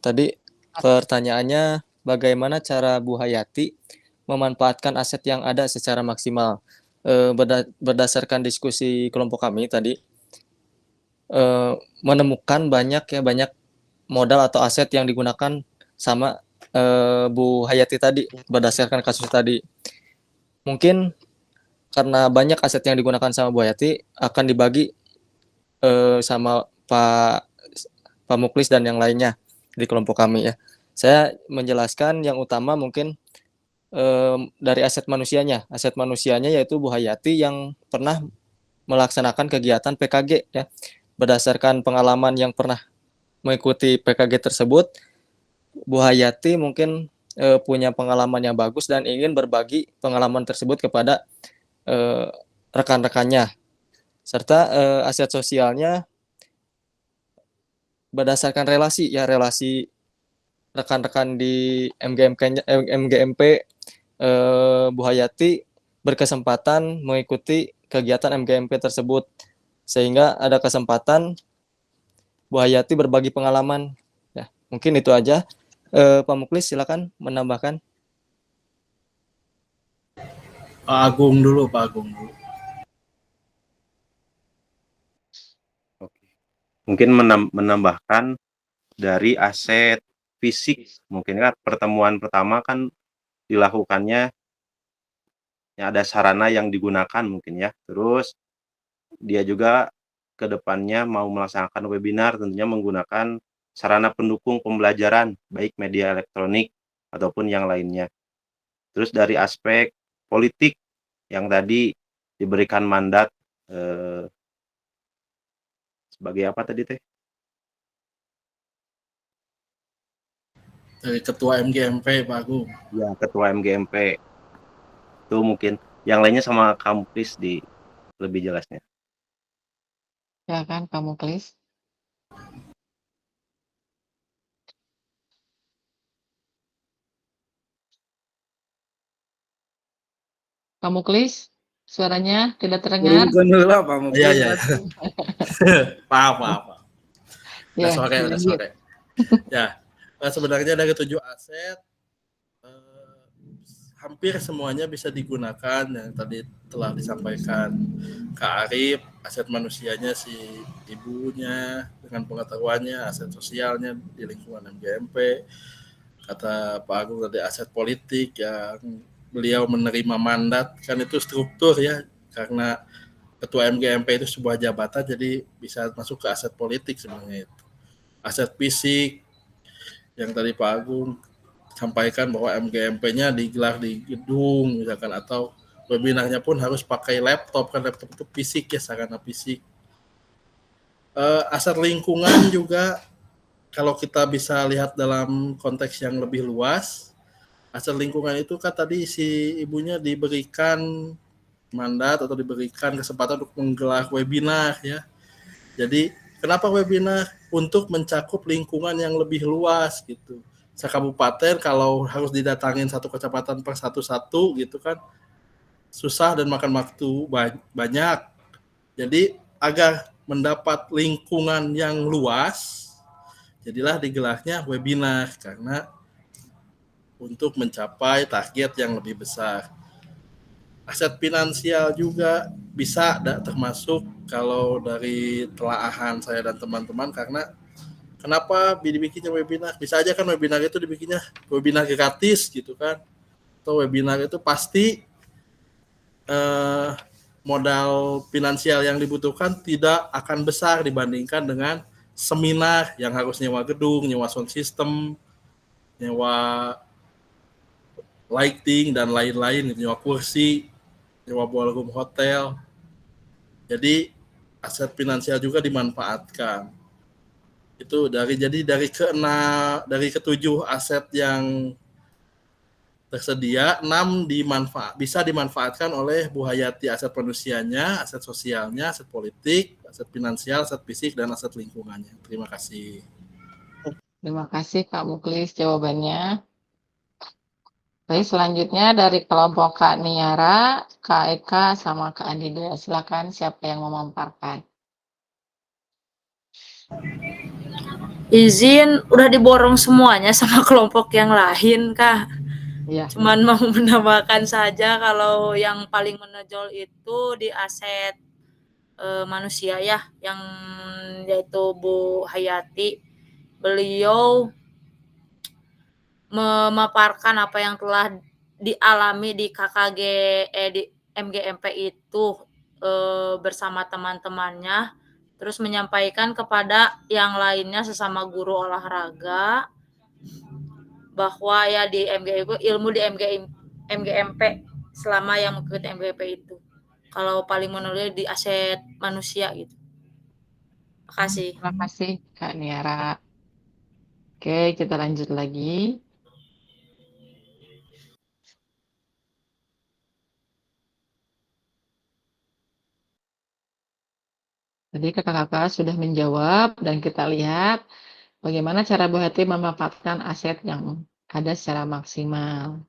Tadi pertanyaannya bagaimana cara Bu Hayati memanfaatkan aset yang ada secara maksimal. Berdasarkan diskusi kelompok kami tadi, menemukan banyak modal atau aset yang digunakan sama Bu Hayati tadi berdasarkan kasus tadi. Mungkin karena banyak aset yang digunakan sama Bu Hayati akan dibagi sama Pak Muklis dan yang lainnya di kelompok kami ya. Saya menjelaskan yang utama mungkin dari aset manusianya. Aset manusianya yaitu Bu Hayati yang pernah melaksanakan kegiatan PKG ya. Berdasarkan pengalaman yang pernah mengikuti PKG tersebut, Bu Hayati mungkin punya pengalaman yang bagus dan ingin berbagi pengalaman tersebut kepada rekan-rekannya. Serta aset sosialnya berdasarkan relasi rekan-rekan di MGMP Bu Hayati berkesempatan mengikuti kegiatan MGMP tersebut sehingga ada kesempatan Bu Hayati berbagi pengalaman ya. Mungkin itu aja. Pak Muklis silakan menambahkan. Pak Agung dulu. Mungkin menambahkan dari aset fisik, mungkin kan pertemuan pertama kan dilakukannya ya ada sarana yang digunakan mungkin ya. Terus dia juga ke depannya mau melaksanakan webinar tentunya menggunakan sarana pendukung pembelajaran baik media elektronik ataupun yang lainnya. Terus dari aspek politik yang tadi diberikan mandat sebagai apa tadi teh? Dari Ketua MGMP Pak Agung. Ya, Ketua MGMP. Itu mungkin. Yang lainnya sama kamu please di lebih jelasnya. Silakan Pak Muklis. Pak Muklis, suaranya tidak terdengar. Pak Muklis. Iya. Maaf. Ya, sore. Ya, sebenarnya dari 7 aset hampir semuanya bisa digunakan yang tadi telah disampaikan Kak Arif. Aset manusianya si ibunya dengan pengetahuannya, aset sosialnya di lingkungan MGMP. Kata Pak Agung tadi aset politik yang beliau menerima mandat, kan itu struktur ya, karena Ketua MGMP itu sebuah jabatan, jadi bisa masuk ke aset politik sebenarnya itu. Aset fisik yang tadi Pak Agung sampaikan bahwa MGMP-nya digelar di gedung misalkan, atau webinarnya pun harus pakai laptop, kan laptop itu fisik ya, sarana fisik. Aset lingkungan juga kalau kita bisa lihat dalam konteks yang lebih luas, aset lingkungan itu kan tadi si ibunya diberikan mandat atau diberikan kesempatan untuk menggelar webinar ya. Jadi kenapa webinar? Untuk mencakup lingkungan yang lebih luas gitu. Sekabupaten kalau harus didatangin satu kecamatan per satu-satu gitu kan susah dan makan waktu banyak. Jadi agar mendapat lingkungan yang luas, jadilah digelarnya webinar karena untuk mencapai target yang lebih besar. Aset finansial juga bisa termasuk kalau dari telaahan saya dan teman-teman, karena kenapa dibikinnya webinar? Bisa aja kan webinar itu dibikinnya webinar gratis gitu kan, atau webinar itu pasti modal finansial yang dibutuhkan tidak akan besar dibandingkan dengan seminar yang harus nyewa gedung, nyewa sound system, nyewa lighting dan lain-lain, nyewa kursi, nyewa ballroom hotel. Jadi aset finansial juga dimanfaatkan. Itu dari ketujuh aset yang tersedia, 6 bisa dimanfaatkan oleh Bu Hayati. Aset manusianya, aset sosialnya, aset politik, aset finansial, aset fisik, dan aset lingkungannya. Terima kasih. Terima kasih Kak Muklis jawabannya. Baik, selanjutnya dari kelompok Kak Niara, Kak Eka, sama Kak Adida. Silakan siapa yang memaparkan. Izin udah diborong semuanya sama kelompok yang lain, Kak. Iya. Cuman mau menambahkan saja kalau yang paling menonjol itu di aset manusia ya, yang yaitu Bu Hayati. Beliau memaparkan apa yang telah dialami di KKG di MGMP itu bersama teman-temannya, terus menyampaikan kepada yang lainnya sesama guru olahraga bahwa ya di MGMP ilmu di MGMP selama yang mengikuti MGMP itu. Kalau paling menonjol di aset manusia gitu. Makasih. Terima kasih Kak Niara. Oke, kita lanjut lagi. Jadi kakak-kakak sudah menjawab dan kita lihat bagaimana cara Bu Hati memanfaatkan aset yang ada secara maksimal.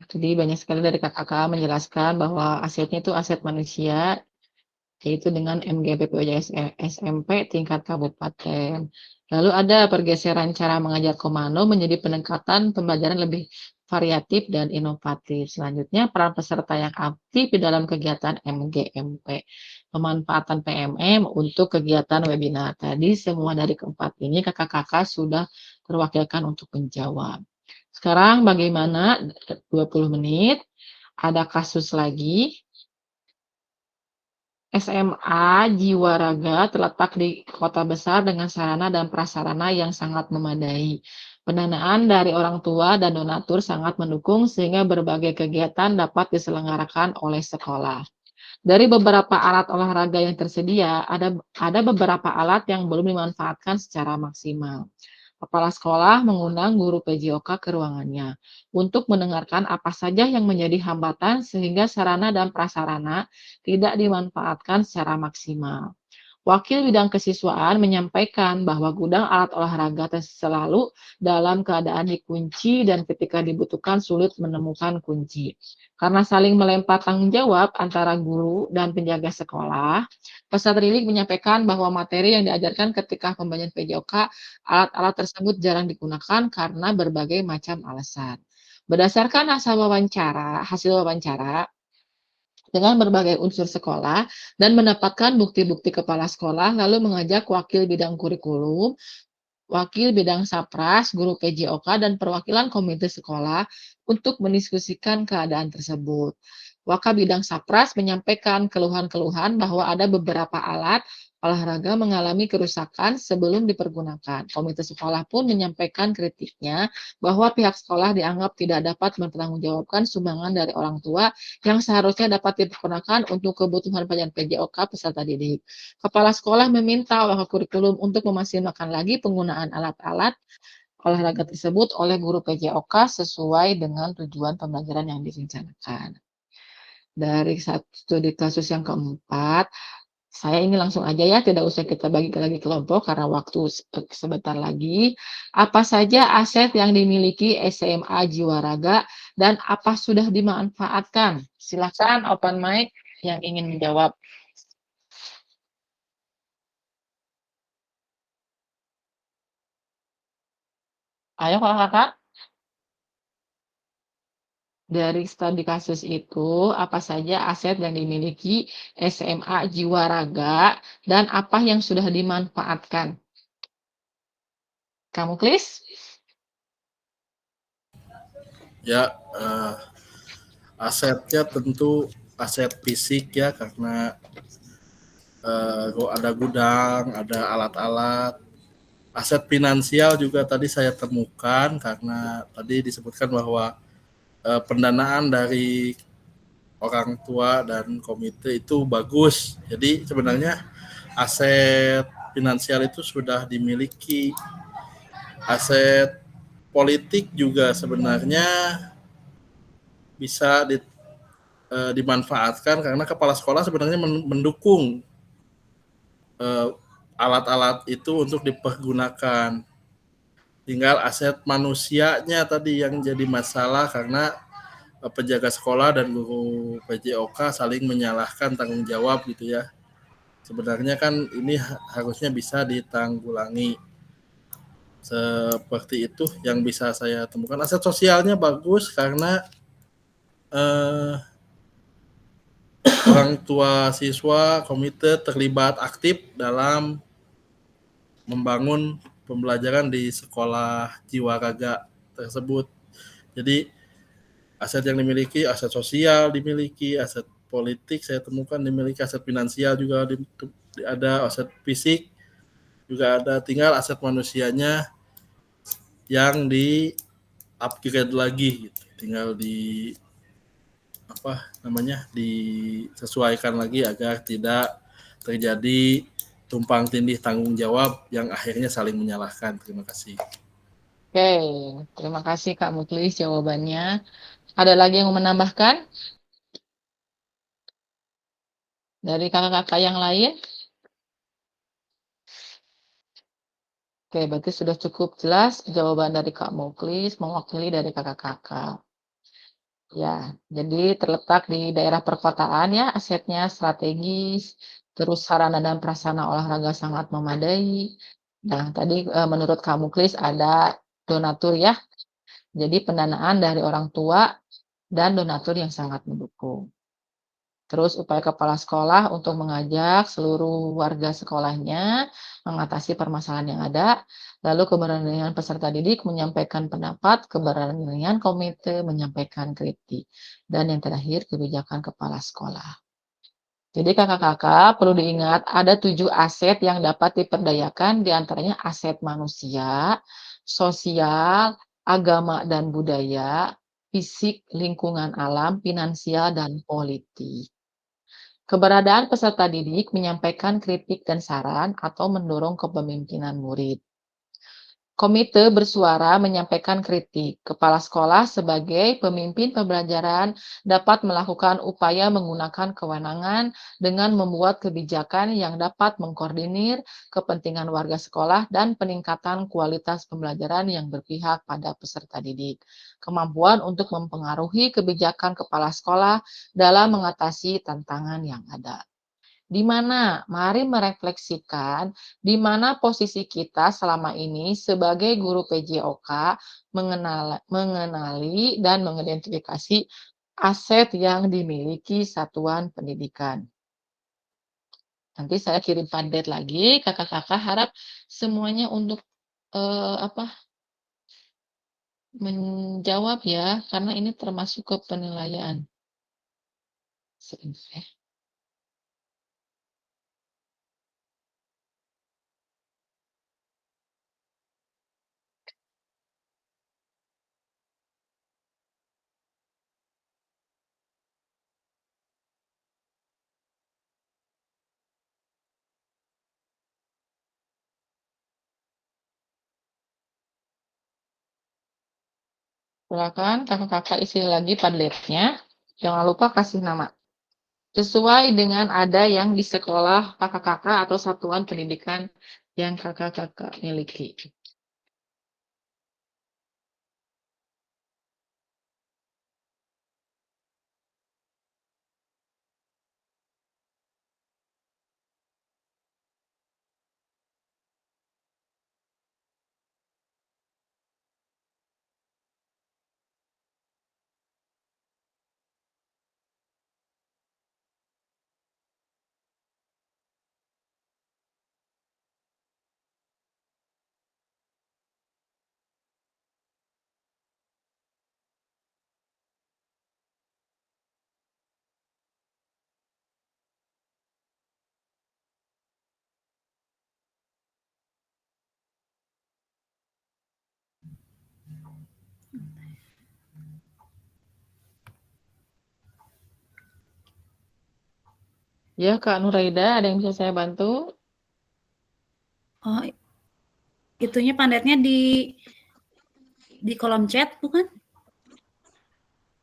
Jadi banyak sekali dari kakak-kakak menjelaskan bahwa asetnya itu aset manusia, yaitu dengan MGPPOJ SMP tingkat kabupaten. Lalu ada pergeseran cara mengajar komando menjadi peningkatan pembelajaran lebih variatif dan inovatif. Selanjutnya, peran peserta yang aktif di dalam kegiatan MGMP. Pemanfaatan PMM untuk kegiatan webinar. Tadi semua dari keempat ini kakak-kakak sudah terwakilkan untuk menjawab. Sekarang bagaimana 20 menit, ada kasus lagi. SMA Jiwa Raga terletak di kota besar dengan sarana dan prasarana yang sangat memadai. Pendanaan dari orang tua dan donatur sangat mendukung sehingga berbagai kegiatan dapat diselenggarakan oleh sekolah. Dari beberapa alat olahraga yang tersedia, ada beberapa alat yang belum dimanfaatkan secara maksimal. Kepala sekolah mengundang guru PJOK ke ruangannya untuk mendengarkan apa saja yang menjadi hambatan sehingga sarana dan prasarana tidak dimanfaatkan secara maksimal. Wakil bidang kesiswaan menyampaikan bahwa gudang alat olahraga selalu dalam keadaan dikunci dan ketika dibutuhkan sulit menemukan kunci. Karena saling melempar tanggung jawab antara guru dan penjaga sekolah, peserta didik menyampaikan bahwa materi yang diajarkan ketika pembagian PJOK, alat-alat tersebut jarang digunakan karena berbagai macam alasan. Berdasarkan hasil wawancara, dengan berbagai unsur sekolah dan mendapatkan bukti-bukti kepala sekolah, lalu mengajak wakil bidang kurikulum, wakil bidang Sapras, guru PJOK, dan perwakilan komite sekolah untuk mendiskusikan keadaan tersebut. Wakil bidang Sapras menyampaikan keluhan-keluhan bahwa ada beberapa alat olahraga mengalami kerusakan sebelum dipergunakan. Komite sekolah pun menyampaikan kritiknya bahwa pihak sekolah dianggap tidak dapat mempertanggungjawabkan sumbangan dari orang tua yang seharusnya dapat dipergunakan untuk kebutuhan pelajaran PJOK peserta didik. Kepala sekolah meminta wakil kurikulum untuk memaksimalkan lagi penggunaan alat-alat olahraga tersebut oleh guru PJOK sesuai dengan tujuan pembelajaran yang direncanakan. Dari studi kasus yang keempat, saya ini langsung aja ya, tidak usah kita bagi lagi kelompok karena waktu sebentar lagi. Apa saja aset yang dimiliki SMA Jiwa Raga dan apa sudah dimanfaatkan? Silakan open mic yang ingin menjawab. Ayo kakak-kakak. Dari studi kasus itu, apa saja aset yang dimiliki SMA Jiwa Raga dan apa yang sudah dimanfaatkan? Kamu, Klis? Ya, asetnya tentu aset fisik ya, karena ada gudang, ada alat-alat. Aset finansial juga tadi saya temukan karena tadi disebutkan bahwa pendanaan dari orang tua dan komite itu bagus. Jadi sebenarnya aset finansial itu sudah dimiliki. Aset politik juga sebenarnya bisa dimanfaatkan karena kepala sekolah sebenarnya mendukung alat-alat itu untuk dipergunakan. Tinggal aset manusianya tadi yang jadi masalah karena penjaga sekolah dan guru PJOK saling menyalahkan tanggung jawab gitu ya. Sebenarnya kan ini harusnya bisa ditanggulangi. Seperti itu yang bisa saya temukan. Aset sosialnya bagus karena orang tua siswa komite terlibat aktif dalam membangun pembelajaran di sekolah jiwa raga tersebut. Jadi aset yang dimiliki, aset sosial dimiliki, aset politik saya temukan dimiliki, aset finansial juga ada, aset fisik juga ada, tinggal aset manusianya yang di upgrade lagi gitu. Tinggal disesuaikan lagi agar tidak terjadi tumpang tindih tanggung jawab yang akhirnya saling menyalahkan. Terima kasih. Oke, terima kasih Kak Muklis jawabannya. Ada lagi yang mau menambahkan? Dari kakak-kakak yang lain? Oke, berarti sudah cukup jelas jawaban dari Kak Muklis mewakili dari kakak-kakak. Ya, jadi terletak di daerah perkotaan ya, asetnya strategis, terus sarana dan prasarana olahraga sangat memadai. Nah, tadi menurut Kak Muklis ada donatur ya, jadi pendanaan dari orang tua dan donatur yang sangat mendukung. Terus upaya kepala sekolah untuk mengajak seluruh warga sekolahnya mengatasi permasalahan yang ada, lalu keberanian peserta didik menyampaikan pendapat, keberanian komite menyampaikan kritik, dan yang terakhir kebijakan kepala sekolah. Jadi kakak-kakak perlu diingat ada 7 aset yang dapat diperdayakan, diantaranya aset manusia, sosial, agama dan budaya, fisik, lingkungan alam, finansial, dan politik. Keberadaan peserta didik menyampaikan kritik dan saran atau mendorong kepemimpinan murid. Komite bersuara menyampaikan kritik. Kepala sekolah sebagai pemimpin pembelajaran dapat melakukan upaya menggunakan kewenangan dengan membuat kebijakan yang dapat mengkoordinir kepentingan warga sekolah dan peningkatan kualitas pembelajaran yang berpihak pada peserta didik. Kemampuan untuk mempengaruhi kebijakan kepala sekolah dalam mengatasi tantangan yang ada. Di mana? Mari merefleksikan di mana posisi kita selama ini sebagai guru PJOK mengenali dan mengidentifikasi aset yang dimiliki satuan pendidikan. Nanti saya kirim padet lagi, kakak-kakak harap semuanya untuk menjawab ya, karena ini termasuk ke penilaian. Sebentar ya. Silakan kakak-kakak isi lagi padletnya. Jangan lupa kasih nama. Sesuai dengan ada yang di sekolah kakak-kakak atau satuan pendidikan yang kakak-kakak miliki. Ya, Kak Nuraida, ada yang bisa saya bantu? Oh, itunya pandetnya di kolom chat bukan?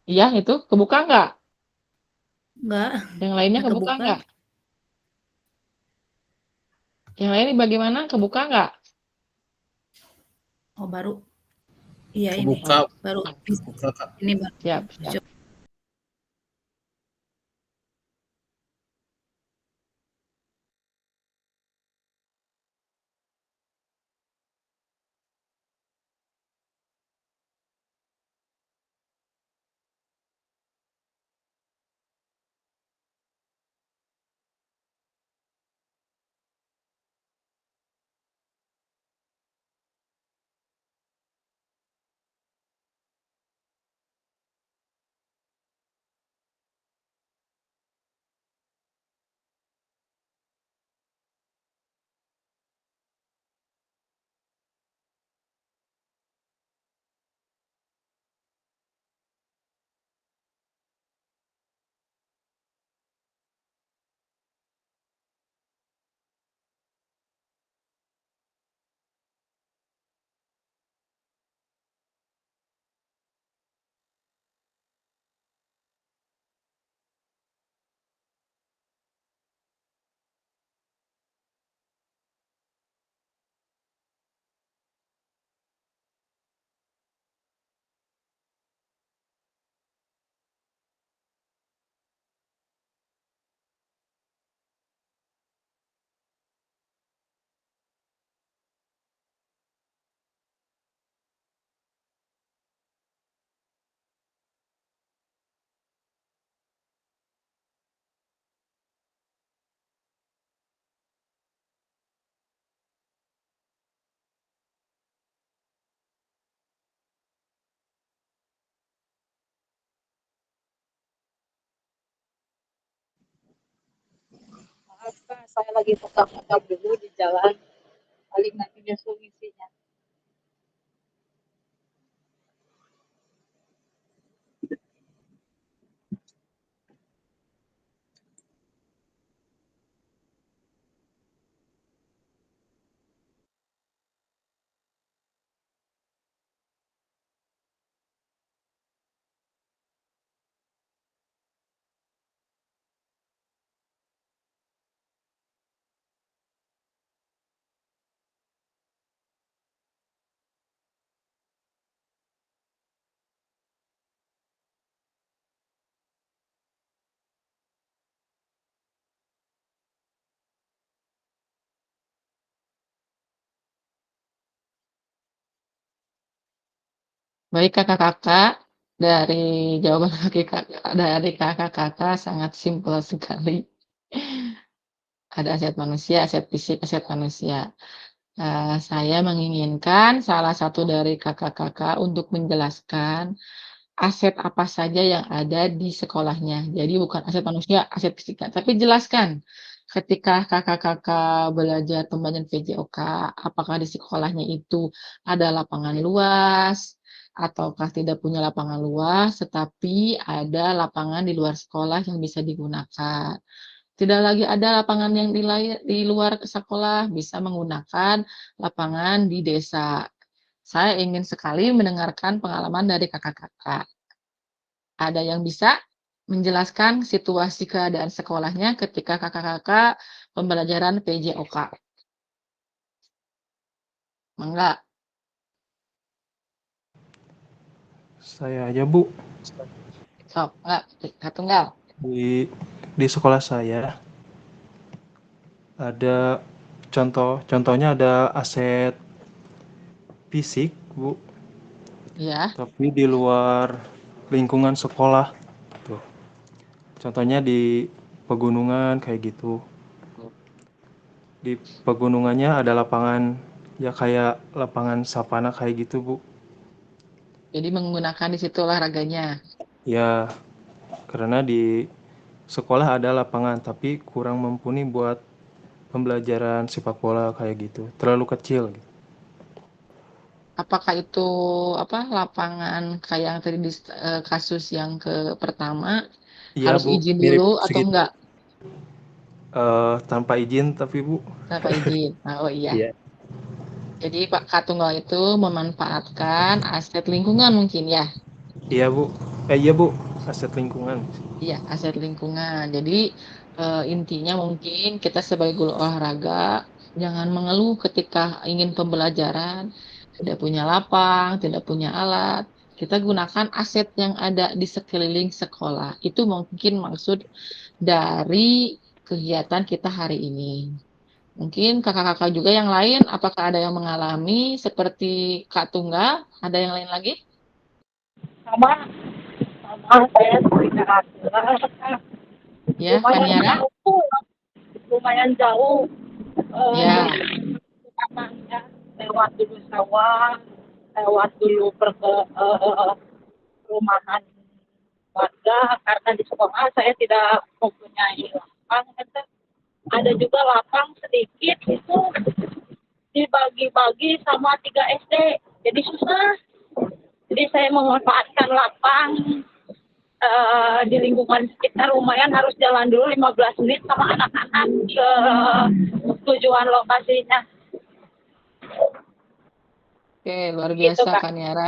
Iya, itu kebuka nggak? Enggak. Yang lainnya Nggak kebuka kebuka. nggak? Yang lain bagaimana? Kebuka nggak? Oh, baru. Iya, ini. Kebuka, Baru. buka Kak. Ini baru. Siap, siap. Maaf Kak, saya lagi buka-buka dulu di jalan. Paling nanti nyusul isinya. Baik kakak-kakak, dari jawaban dari kakak-kakak sangat simpel sekali. Ada aset manusia, aset fisik, aset manusia. Saya menginginkan salah satu dari kakak-kakak untuk menjelaskan aset apa saja yang ada di sekolahnya. Jadi bukan aset manusia, aset fisik, tapi jelaskan ketika kakak-kakak belajar pembelajaran PJOK, apakah di sekolahnya itu ada lapangan luas, ataukah tidak punya lapangan luas, tetapi ada lapangan di luar sekolah yang bisa digunakan. Tidak lagi ada lapangan yang di luar sekolah, bisa menggunakan lapangan di desa. Saya ingin sekali mendengarkan pengalaman dari kakak-kakak. Ada yang bisa menjelaskan situasi keadaan sekolahnya ketika kakak-kakak pembelajaran PJOK? Mangga. Saya aja Bu, Sok, enggak, Kak Tunggal. di sekolah saya ada contohnya ada aset fisik Bu, Iya. tapi di luar lingkungan sekolah. Tuh. Contohnya di pegunungan kayak gitu. Di pegunungannya ada lapangan ya kayak lapangan sapana kayak gitu Bu. Jadi menggunakan di situ olahraganya. Ya, karena di sekolah ada lapangan tapi kurang mumpuni buat pembelajaran sepak bola kayak gitu. Terlalu kecil gitu. Apakah itu lapangan kayak yang tadi kasus yang pertama Iya harus Bu, izin mirip dulu atau segitu. enggak? Tanpa izin tapi Bu. Tanpa izin. Oh iya. Iya. Jadi Pak Katunggal itu memanfaatkan aset lingkungan mungkin ya? Iya Bu. Iya Bu, aset lingkungan. Iya, aset lingkungan. Jadi intinya mungkin kita sebagai guru olahraga jangan mengeluh ketika ingin pembelajaran, tidak punya lapang, tidak punya alat, kita gunakan aset yang ada di sekeliling sekolah. Itu mungkin maksud dari kegiatan kita hari ini. Mungkin kakak-kakak juga yang lain, apakah ada yang mengalami seperti Kak Tunggal? Ada yang lain lagi? Sama saya tidak Ya, lumayan Kaniara? jauh, lumayan jauh. Ya, Katanya lewat dulu sawah, lewat dulu perumahan warga karena di sekolah saya tidak mempunyai lapang. Ada juga lapang sedikit itu dibagi-bagi sama 3 SD, jadi susah. Jadi saya memanfaatkan lapang di lingkungan sekitar lumayan harus jalan dulu 15 menit sama anak-anak ke tujuan lokasinya. oke, luar Gitu, biasa Kak. Kaniara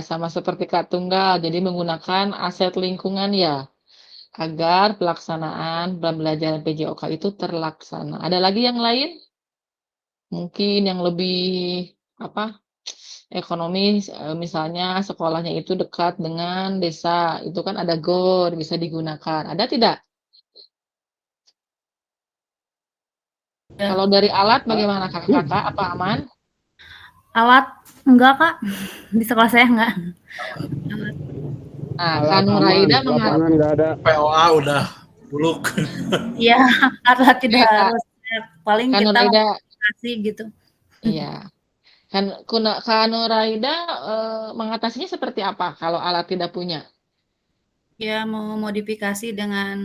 sama seperti Kak Tunggal. Jadi menggunakan aset lingkungan ya, agar pelaksanaan pembelajaran PJOK itu terlaksana. Ada lagi yang lain? Mungkin yang lebih apa? Ekonomis, misalnya sekolahnya itu dekat dengan desa, itu kan ada GOR bisa digunakan. Ada tidak? Ya. Kalau dari alat bagaimana kakak-kakak? Apa aman? Alat enggak, Kak. Di sekolah saya enggak. Alat. Nah, Alat Kak aman, Nuraida lapangan nggak ada. POA udah buluk. Iya, alat tidak Kak harus. Paling Kak kita Nuraida, kasih gitu. iya. Kak Nuraida mengatasinya seperti apa kalau alat tidak punya? Ya mau modifikasi dengan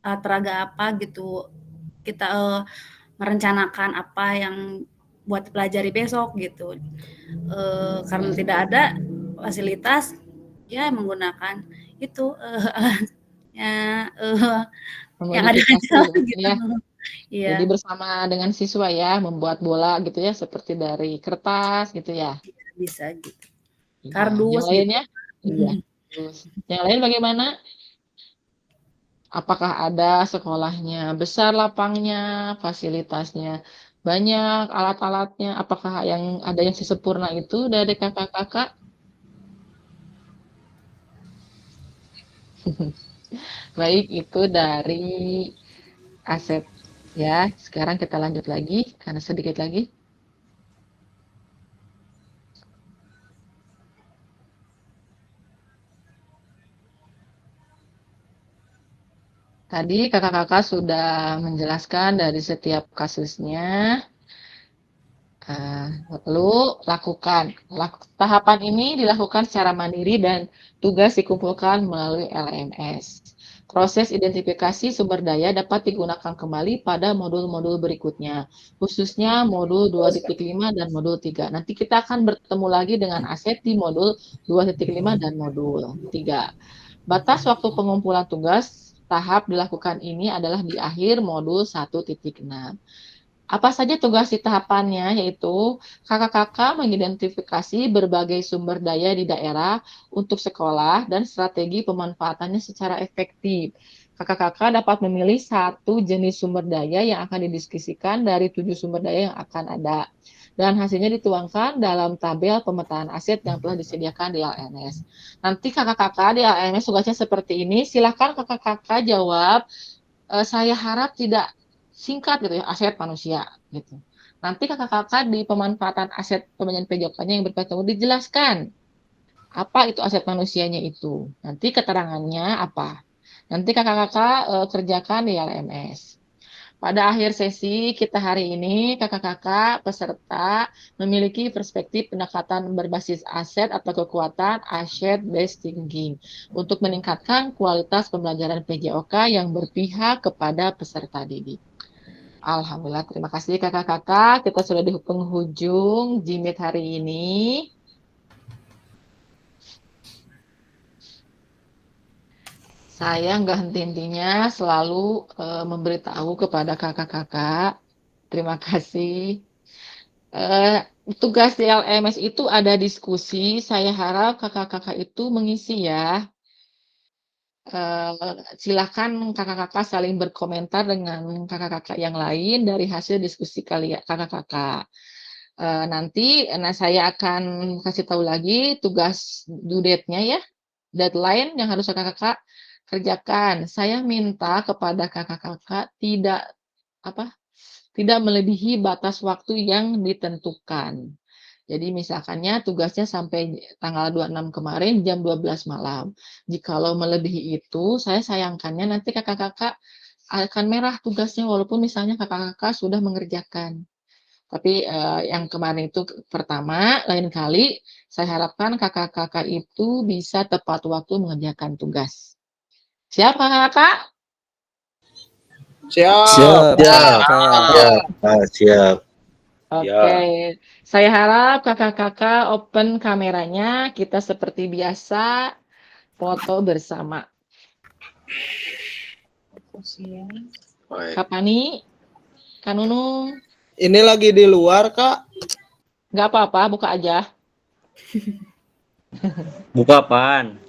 tenaga apa gitu. Kita merencanakan apa yang buat pelajari besok gitu. Karena tidak ada fasilitas, ya menggunakan itu ya yang ada Memodifikasi aja gitu gitu. ya. Iya. Jadi bersama dengan siswa ya, membuat bola gitu ya, seperti dari kertas gitu ya. Bisa gitu. Iya. Yang Kardus gitu. lainnya? Iya. Terus yang lain bagaimana? Apakah ada sekolahnya besar lapangnya, fasilitasnya banyak, alat-alatnya? Apakah yang ada yang sesempurna itu dari kakak-kakak? Baik, itu dari aset ya. Sekarang kita lanjut lagi karena sedikit lagi. Tadi kakak-kakak sudah menjelaskan dari setiap kasusnya. Lalu lakukan. Tahapan ini dilakukan secara mandiri dan tugas dikumpulkan melalui LMS. Proses identifikasi sumber daya dapat digunakan kembali pada modul-modul berikutnya, khususnya modul 2.5 dan modul 3. Nanti kita akan bertemu lagi dengan aset di modul 2.5 dan modul 3. Batas waktu pengumpulan tugas tahap dilakukan ini adalah di akhir modul 1.6. Apa saja tugas di tahapannya, yaitu kakak-kakak mengidentifikasi berbagai sumber daya di daerah untuk sekolah dan strategi pemanfaatannya secara efektif. Kakak-kakak dapat memilih satu jenis sumber daya yang akan didiskusikan dari 7 sumber daya yang akan ada. Dan hasilnya dituangkan dalam tabel pemetaan aset yang telah disediakan di LMS. Nanti kakak-kakak di LMS tugasnya seperti ini, silakan kakak-kakak jawab, saya harap tidak singkat gitu ya, aset manusia gitu. Nanti kakak-kakak di pemanfaatan aset pembagian PJOK-nya yang berkaitan dijelaskan apa itu aset manusianya itu. Nanti keterangannya apa. Nanti kakak-kakak kerjakan di LMS. Pada akhir sesi kita hari ini, kakak-kakak peserta memiliki perspektif pendekatan berbasis aset atau kekuatan asset-based thinking untuk meningkatkan kualitas pembelajaran PJOK yang berpihak kepada peserta didik. Alhamdulillah, terima kasih kakak-kakak. Kita sudah di penghujung Jimit hari ini. Saya nggak henti-hentinya selalu memberitahu kepada kakak-kakak. Terima kasih. Tugas di LMS itu ada diskusi. Saya harap kakak-kakak itu mengisi ya. Silakan kakak-kakak saling berkomentar dengan kakak-kakak yang lain dari hasil diskusi kalian kakak-kakak. Nanti saya akan kasih tahu lagi tugas due date-nya ya, deadline yang harus kakak-kakak kerjakan. Saya minta kepada kakak-kakak tidak melebihi batas waktu yang ditentukan. Jadi misalkannya tugasnya sampai tanggal 26 kemarin jam 12 malam. Jikalau melebihi itu, saya sayangkannya nanti kakak-kakak akan merah tugasnya walaupun misalnya kakak-kakak sudah mengerjakan. Tapi yang kemarin itu pertama, lain kali saya harapkan kakak-kakak itu bisa tepat waktu mengerjakan tugas. Siap kakak-kakak? Siap. Siap. Oke, saya harap kakak-kakak open kameranya, kita seperti biasa foto bersama. Kak Pani, Kak Nunung. Ini lagi di luar, Kak. Nggak apa-apa, buka aja. Buka apaan?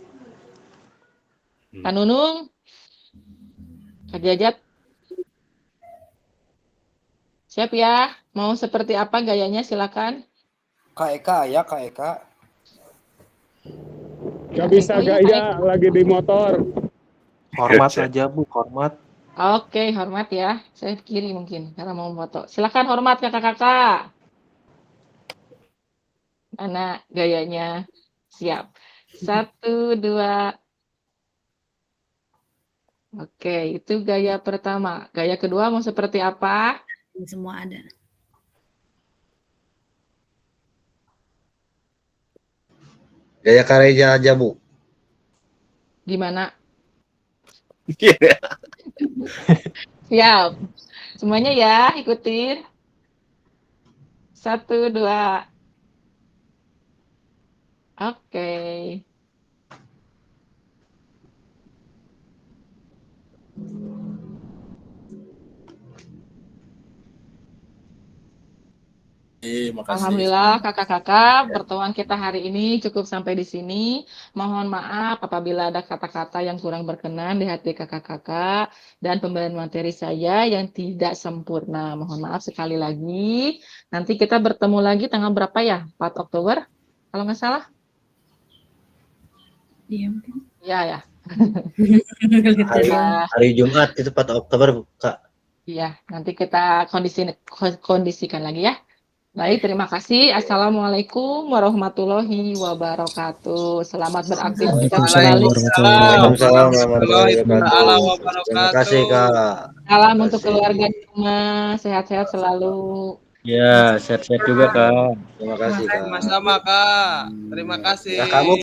Kak Nunung, Kak Jajat. Siap ya? Mau seperti apa gayanya? Silakan. Kak Eka ya, Kak Eka. Gak bisa gaya, lagi di motor. Hormat aja Bu, hormat. Oke, hormat ya. Saya kiri mungkin karena mau foto. Silakan hormat kakak-kakak. Mana gayanya? Siap. 1, 2. Oke, itu gaya pertama. Gaya kedua mau seperti apa? Semua ada. Gaya Kareja aja, Bu. Gimana? Siap. Semuanya ya, ikutin. 1, 2. Oke. Makasih. Alhamdulillah kakak-kakak, pertemuan kita hari ini cukup sampai di sini. Mohon maaf apabila ada kata-kata yang kurang berkenan di hati kakak-kakak dan pemberian materi saya yang tidak sempurna. Mohon maaf sekali lagi. Nanti kita bertemu lagi tanggal berapa ya? 4 Oktober kalau nggak salah? Iya mungkin. Ya. Hari Jumat itu 4 Oktober, Kak. Iya, nanti kita kondisikan lagi ya. Baik, terima kasih. Assalamualaikum warahmatullahi wabarakatuh. Selamat beraktivitas kembali. Waalaikumsalam warahmatullahi wabarakatuh. Terima kasih, Kak. Salam untuk keluarga di rumah. Sehat-sehat selalu. Ya, sehat-sehat juga Kak. Terima kasih, Kak. Sama-sama Kak. Terima kasih. Ya, kamu